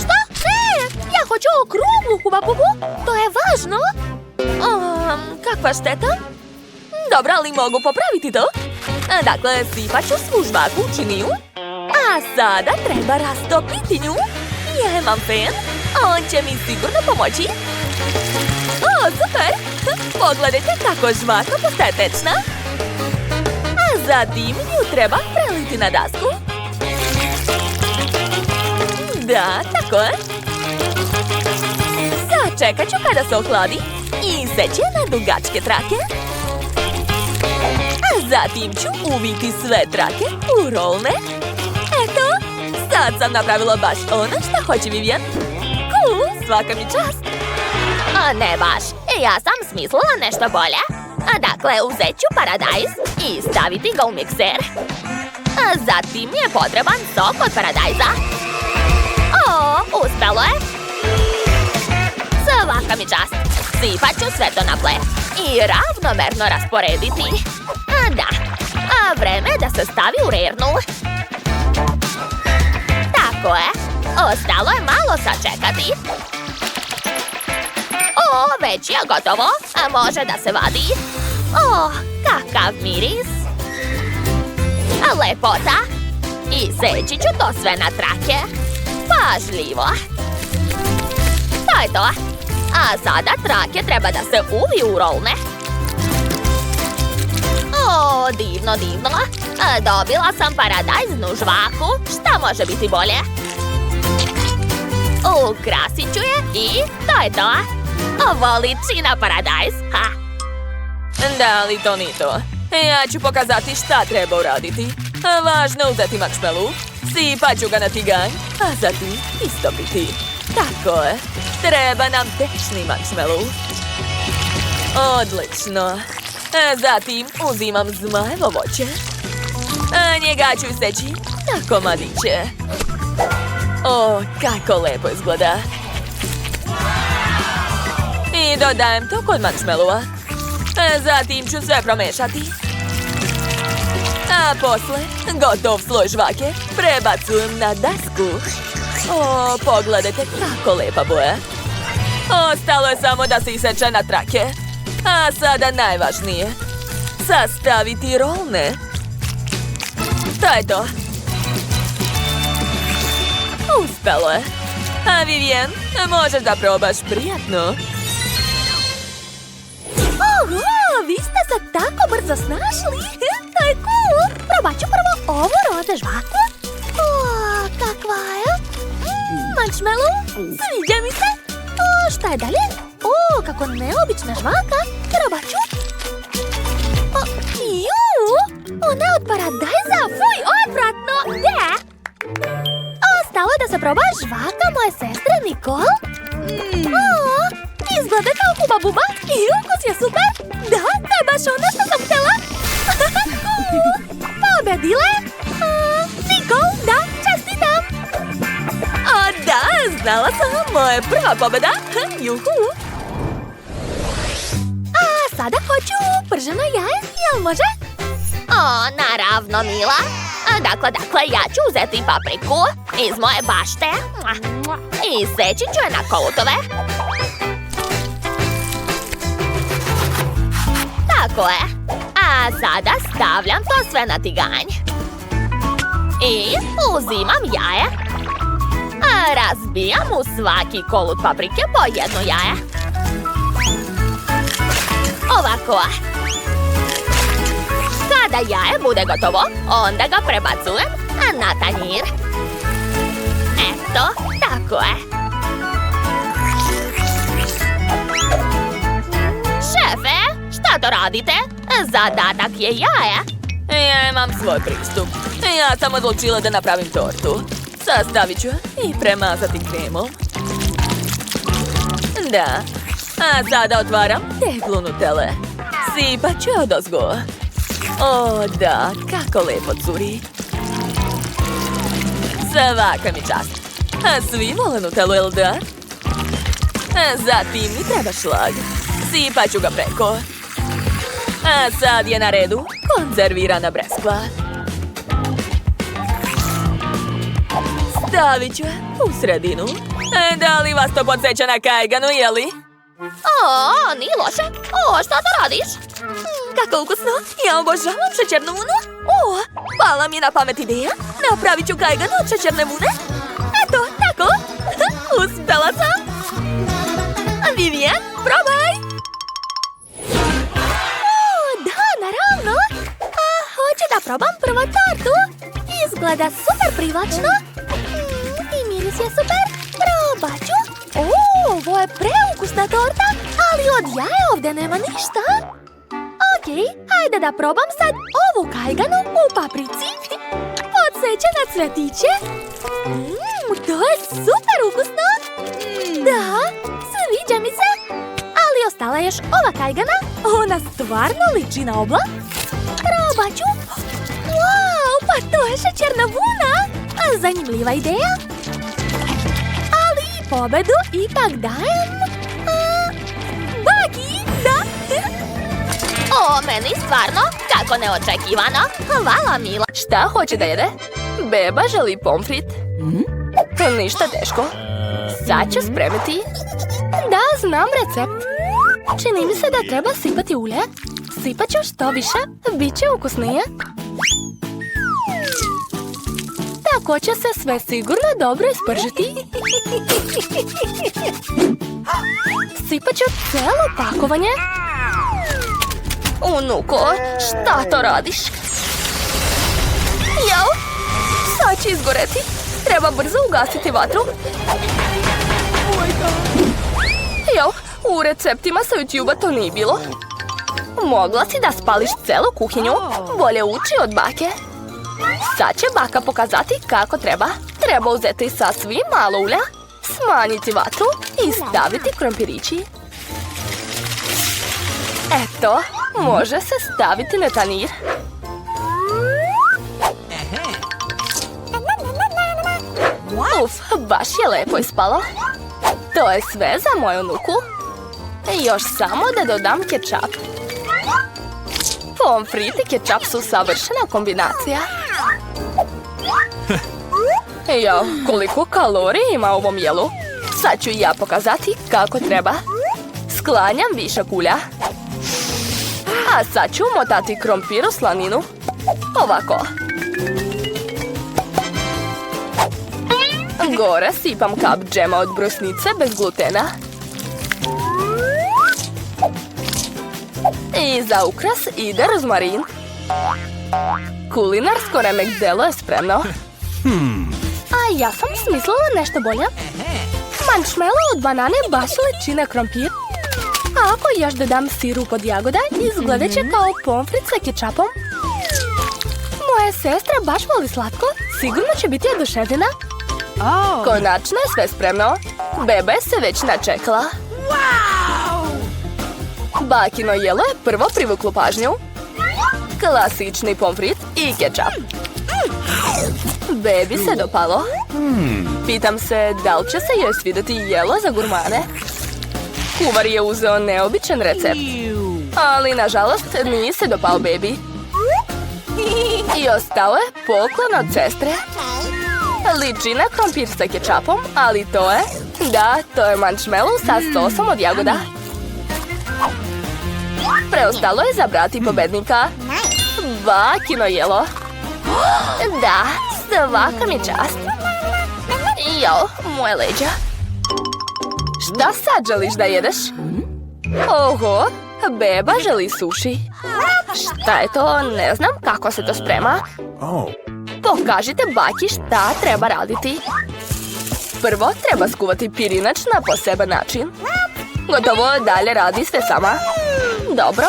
Šta? Ne, ja hoću okruglu Huba Bubu. To je važno. Kakva šteta? Dobro, ali mogu popraviti to. Dakle, sipat ću svu žvaku u činiju. A sada treba rastopiti nju. Ja imam fen. On će mi sigurno pomoći. Super! Pogledajte kako žvaka postaje tečna. A zatim nju treba preliti na dasku. Da, tako je. Sačekat ću kada se ohladi i seći je na dugačke trake. A zatim ću uviti sve trake u rolne. Eto, sad sam napravila baš ono što hoće Vivian. Cool, svaka mi čast. Ne baš, ja sam smislila nešto bolje. Dakle, uzet ću paradajz i staviti ga u mikser. Zatim je potreban sok od paradajza. Uspelo je. Svaka mi čast. Sipat ću sve to na ples i ravnomerno rasporediti. Da, vreme je da se stavi u rernu. Tako je. Ostalo je malo sačekati. Već je gotovo. Može da se vadi. Kakav miris. Lepota. I seći ću to sve na trake. Pažljivo. To je to. A sada trake treba da se uviju u rolne. Divno. Dobila sam paradajznu žvaku. Šta može biti bolje? Ukrasit ću je i to je to. Ovo liči na paradajz. Da, ali to nije to. Ja ću pokazati šta treba uraditi. Važno je uzeti marshmallow, sipat ću ga na tiganj, a zatim istopiti. Tako je. Treba nam tečni marshmallow. Odlično. Zatim uzimam zmajevo voće. Njega ću iseći na komadiće. Kako lepo izgleda. I dodajem to kod marshmallowa. Zatim ću sve promešati. A posle, gotov sloj žvake prebacujem na dasku. Pogledajte kako lepa boja. Ostalo je samo da se iseče na trake. A sada najvažnije. Sastaviti rolne. To je to. Uspelo je. A Vivian, možeš da probaš prijatno. Vi ste se tako brzo snašli. To je cool. Probat ću prvo ovu roze žvaku. Kakva je? Marshmallow. Sviđa mi se. Šta je dalje? Kako neobična žvaka. Probat ću. ne od paradajza, fuj, odvratno, ne! Ostalo je da se proba žvaka moje sestre Nikol. O, izgleda kao Huba Buba i ukus je super. Da, to je baš ono što sam htjela. Pobedile. Nikol, da, čestitam. A da, znala sam, moja prva pobjeda. Juhu. A sada hoću prženo jaje, jel može? O, naravno, Mila. Dakle, ja ću uzeti papriku iz moje bašte i seći ću je na kolutove. Tako je. A sada stavljam to sve na tiganj. I uzimam jaje. Razbijam u svaki kolut paprike po jedno jaje. Ovako. Kada jaje bude gotovo, onda ga prebacujem na tanjir. Eto, tako je. Šefe, šta to radite? Zadatak je jaje. Ja imam svoj pristup. Ja sam odlučila da napravim tortu. Sastavit ću i premazati kremom. Da. A sada otvaram teglu Nutelle. Sipat ću je odozgo. O, da, kako lepo curi. Svaka mi čast. A svi vole Nutellu, jel da? Zatim mi treba šlag. Sipat ću ga preko. A sad je na redu konzervirana breskva. Stavit ću je u sredinu. Da li vas to podsjeća na kajganu, jeli? O, nije loše. O, šta to radiš? Kako ukusno! Ja obožavam šećernu vunu! O, pala mi je na pamet ideja! Napravit ću kajganu od šećerne vune! Eto, tako! Uspjela sam! Vivian, probaj! O, da, naravno! A hoću da probam prvo tortu! Izgleda super privlačno! I miris je super! Probat ću! O, ovo je preukusna torta! Ali od jaja ovdje nema ništa! Okej, hajde da probam sad ovu kajganu u paprici. Podsjeća na cvetiće. To je super ukusno. Da, sviđa mi se. Ali ostala je još ova kajgana. Ona stvarno liči na obla. Probat ću. Wow, pa to je šećerna vuna. Zanimljiva ideja. Ali pobedu ipak dajem Bagi, da. O, meni stvarno, kako neočekivano. Hvala, Mila. Šta hoće da jede? Beba želi pomfrit. Ništa teško. Sad ću spremiti. Da, znam recept. Čini mi se da treba sipati ulje. Sipat ću što više, bit će ukusnije. Tako će se sve sigurno dobro ispržiti. Sipat ću cijelo pakovanje. Unuko, šta to radiš? Jao, sad će izgoreti. Treba brzo ugasiti vatru. Jao, u receptima sa YouTube-a to nije bilo. Mogla si da spališ celu kuhinju, bolje uči od bake. Sad će baka pokazati kako treba. Treba uzeti sasvim malo ulja, smanjiti vatru i staviti krompirići. Eto, može se staviti na tanjir. Uf, baš je lepo ispalo. To je sve za moju nuku. Još samo da dodam kečap. Pomfrit i kečap su savršena kombinacija. Jo, koliko kalorija ima u ovom jelu. Sad ću i ja pokazati kako treba. Sklanjam višak ulja. A sad ću motati krompir u slaninu. Ovako. Gore sipam kap džema od brusnice bez glutena. I za ukras ide rozmarin. Kulinarsko remek delo je spremno. A ja sam smislila nešto bolje. Marshmallow od banane baš liči na krompir. A ako još dodam sirup od jagoda, izgledat će kao pomfrit sa kečapom. Moja sestra baš voli slatko. Sigurno će biti oduševljena. Konačno je sve spremno. Bebe se već načekala. Bakino jelo je prvo privuklo pažnju. Klasični pomfrit i kečap. Bebi se dopalo. Pitam se da li će se joj svidjeti jelo za gurmane. Kuvar je uzeo neobičan recept. Ali nažalost nije se dopao bebi. I ostao je poklon od sestre. Liči na krompir sa kečapom, ali to je... Da, to je marshmallow sa sosom od jagoda. Preostalo je zabrati pobednika. Bakino jelo. Da, svaka mi čast. Jo, moje leđa. Šta sad želiš da jedeš? Oho, beba želi suši. Šta je to? Ne znam kako se to sprema. Oh. Pokažite baki šta treba raditi. Prvo treba skuvati pirinač na poseban način. Gotovo, dalje radi sve sama. Dobro,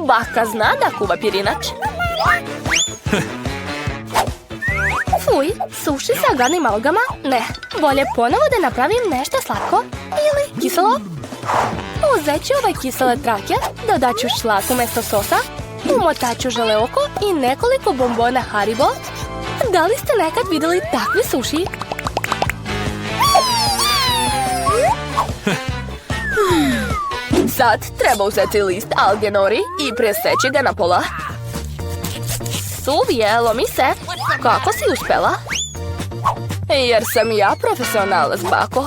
baka zna da kuva pirinač. Fuj, suši sa gadnim algama? Ne, bolje ponovo da napravim nešto slatko ili kiselo. Uzet ću ove kisele trake, dodat ću šlak umjesto sosa, umotat ću žele oko i nekoliko bombona Haribo. Da li ste nekad vidjeli takvi suši? Sad treba uzeti list alge nori i preseći ga na pola. Suvijelo mi se. Kako si uspela? Jer sam ja profesionalac, bako.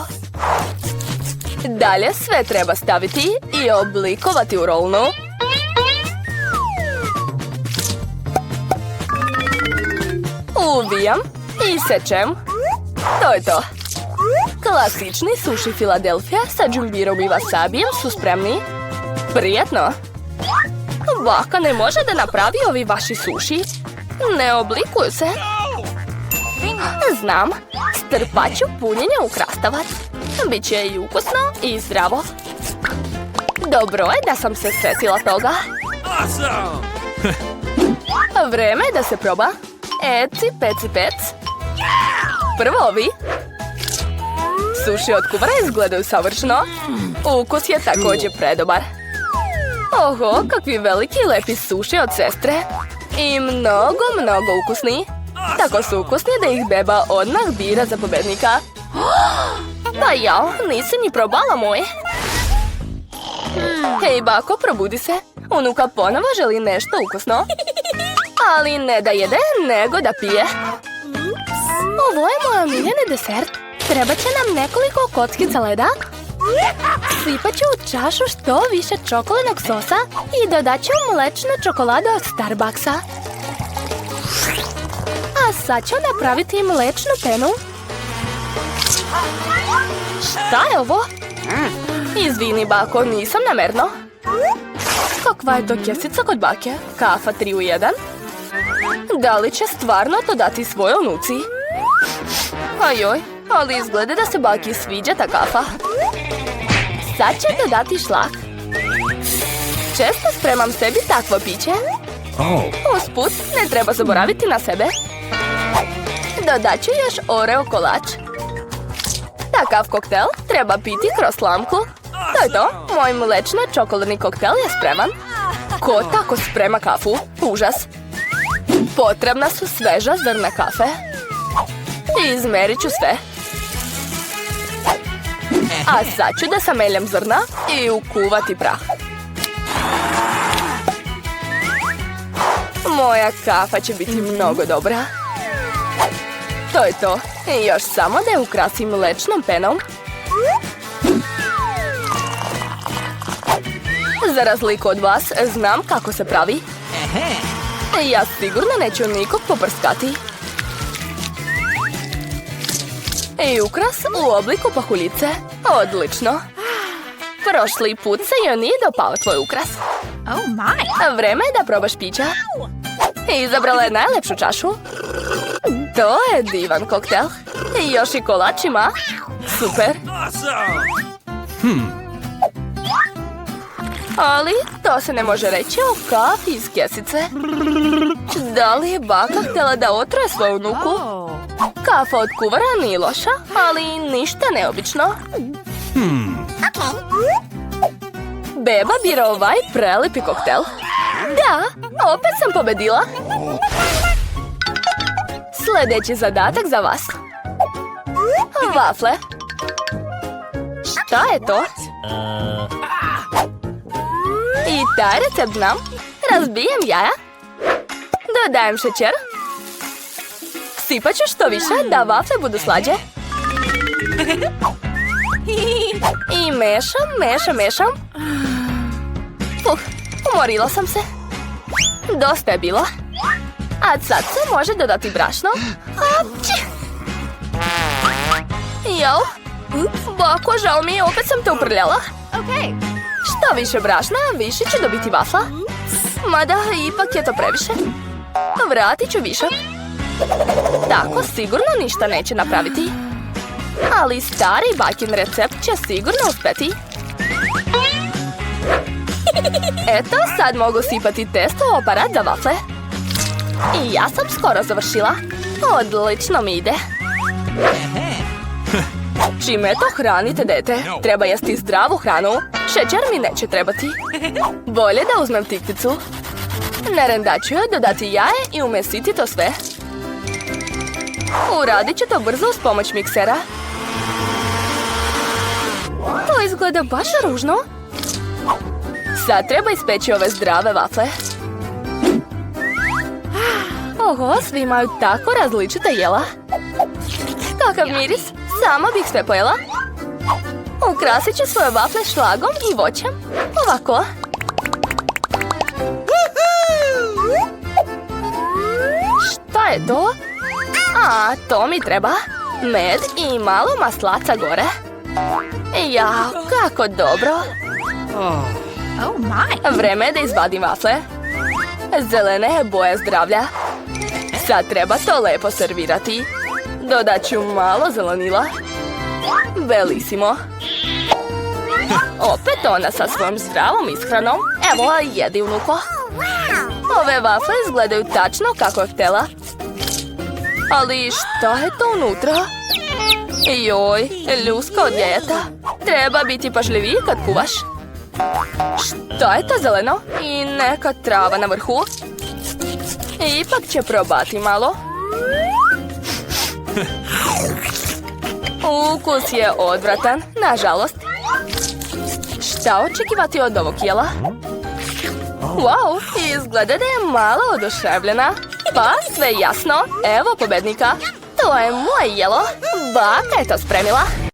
Dalje sve treba staviti i oblikovati u rolnu. Uvijam i sečem. To je to. Klasični suši Filadelfija sa džumbirom i wasabijem su spremni. Prijatno. Baka ne može da napravi ovi vaši suši. Ne oblikuju se. Znam. Strpat ću punjenje u krastavac. Biće i ukusno i zdravo. Dobro je da sam se setila toga. Vreme je da se proba. Eci, peci, pec. Prvo ovi. Suši od kuvara izgledaju savršeno. Ukus je također predobar. Oho, kakvi veliki i lepi suši od sestre. I mnogo ukusni. Tako su ukusni da ih beba odmah bira za pobednika. Pa ja, nisi ni probala moj. Hej, bako, probudi se. Unuka ponovo želi nešto ukusno. Ali ne da jede, nego da pije. Ovo je moj omiljeni desert. Treba će nam nekoliko kockica leda. Sipat ću u čašu što više čokoladnog sosa i dodat ću mlečnu čokoladu od Starbucksa. A sad ću napraviti mlečnu penu. Šta je ovo? Izvini, bako, nisam namerno. Kakva je to kesica kod bake? Kafa 3 u 1? Da li će stvarno to dati svojoj unuci? Ajoj, ali izgleda da se baki sviđa ta kafa. Sad će dodati šlak. Često spremam sebi takvo piće. Usput, ne treba zaboraviti na sebe. Dodat ću još Oreo kolač. Takav koktel treba piti kroz slamku. To je to, moj mlečno-čokoladni koktel je spreman. Ko tako sprema kafu? Užas. Potrebna su sveža zrna kafe. Izmerit ću sve. A sad ću da sameljam zrna i ukuvati prah. Moja kafa će biti mnogo dobra. To je to. I još samo da je ukrasim mlečnom penom. Za razliku od vas, znam kako se pravi. Ja sigurno neću nikog poprskati. I ukras u obliku pahuljice. Odlično. Prošli put se joj nije dopao tvoj ukras. Vreme je da probaš pića. Izabrala je najlepšu čašu. To je divan koktel. I još i kolač ima. Super. Ali to se ne može reći o kafi iz kesice. Da li je baka htjela da otruje svoju unuku? Kafa od kuvara nije loša, ali ništa neobično. Beba bira ovaj prelipi koktel. Da, opet sam pobedila. Sljedeći zadatak za vas. Vafle. Šta je to? I taj recept znam. Razbijem jaja. Dodajem šećer. Sipat ću što više da vafle budu slađe. I mešam. Umorila sam se. Dosta je bilo. A sad se može dodati brašno. Apči! Jao, bako, žao mi je, opet sam te uprljala. Što više brašna, više će dobiti vafla. Mada, ipak je to previše. Vratit ću višak. Tako sigurno ništa neće napraviti. Ali stari bakin recept će sigurno uspjeti. Eto, sad mogu sipati testo u aparat za vafle. I ja sam skoro završila. Odlično mi ide. Čime to hranite, dete? Treba jesti zdravu hranu. Šećer mi neće trebati. Bolje da uzmem tikticu. Na rendaču dodati jaje i umesiti to sve. Uradit ću to brzo uz pomoć miksera. To izgleda baš ružno. Sad treba ispeći ove zdrave vafle. Oho, svi imaju tako različita jela. Kakav miris, sama bih sve pojela. Ukrasit ću svoje vafle šlagom i voćem. Ovako. Šta je to? A, to mi treba. Med i malo maslaca gore. Jao, kako dobro. Vreme je da izvadim vafle. Zelene je boje zdravlja. Sad treba to lepo servirati. Dodat ću malo zelenila. Belisimo. Opet ona sa svojom zdravom ishranom. Evo, jedi, unuko. Ove vafle izgledaju tačno kako je htjela. Ali šta je to unutra? Joj, ljuska od jajeta. Treba biti pažljiviji kad kuvaš. Šta je to zeleno? I neka trava na vrhu. Ipak će probati malo. Ukus je odvratan, nažalost. Šta očekivati od ovog jela? Wow, izgleda da je malo oduševljena. Pa, sve jasno. Evo pobednika. To je moje jelo. Baka je to spremila.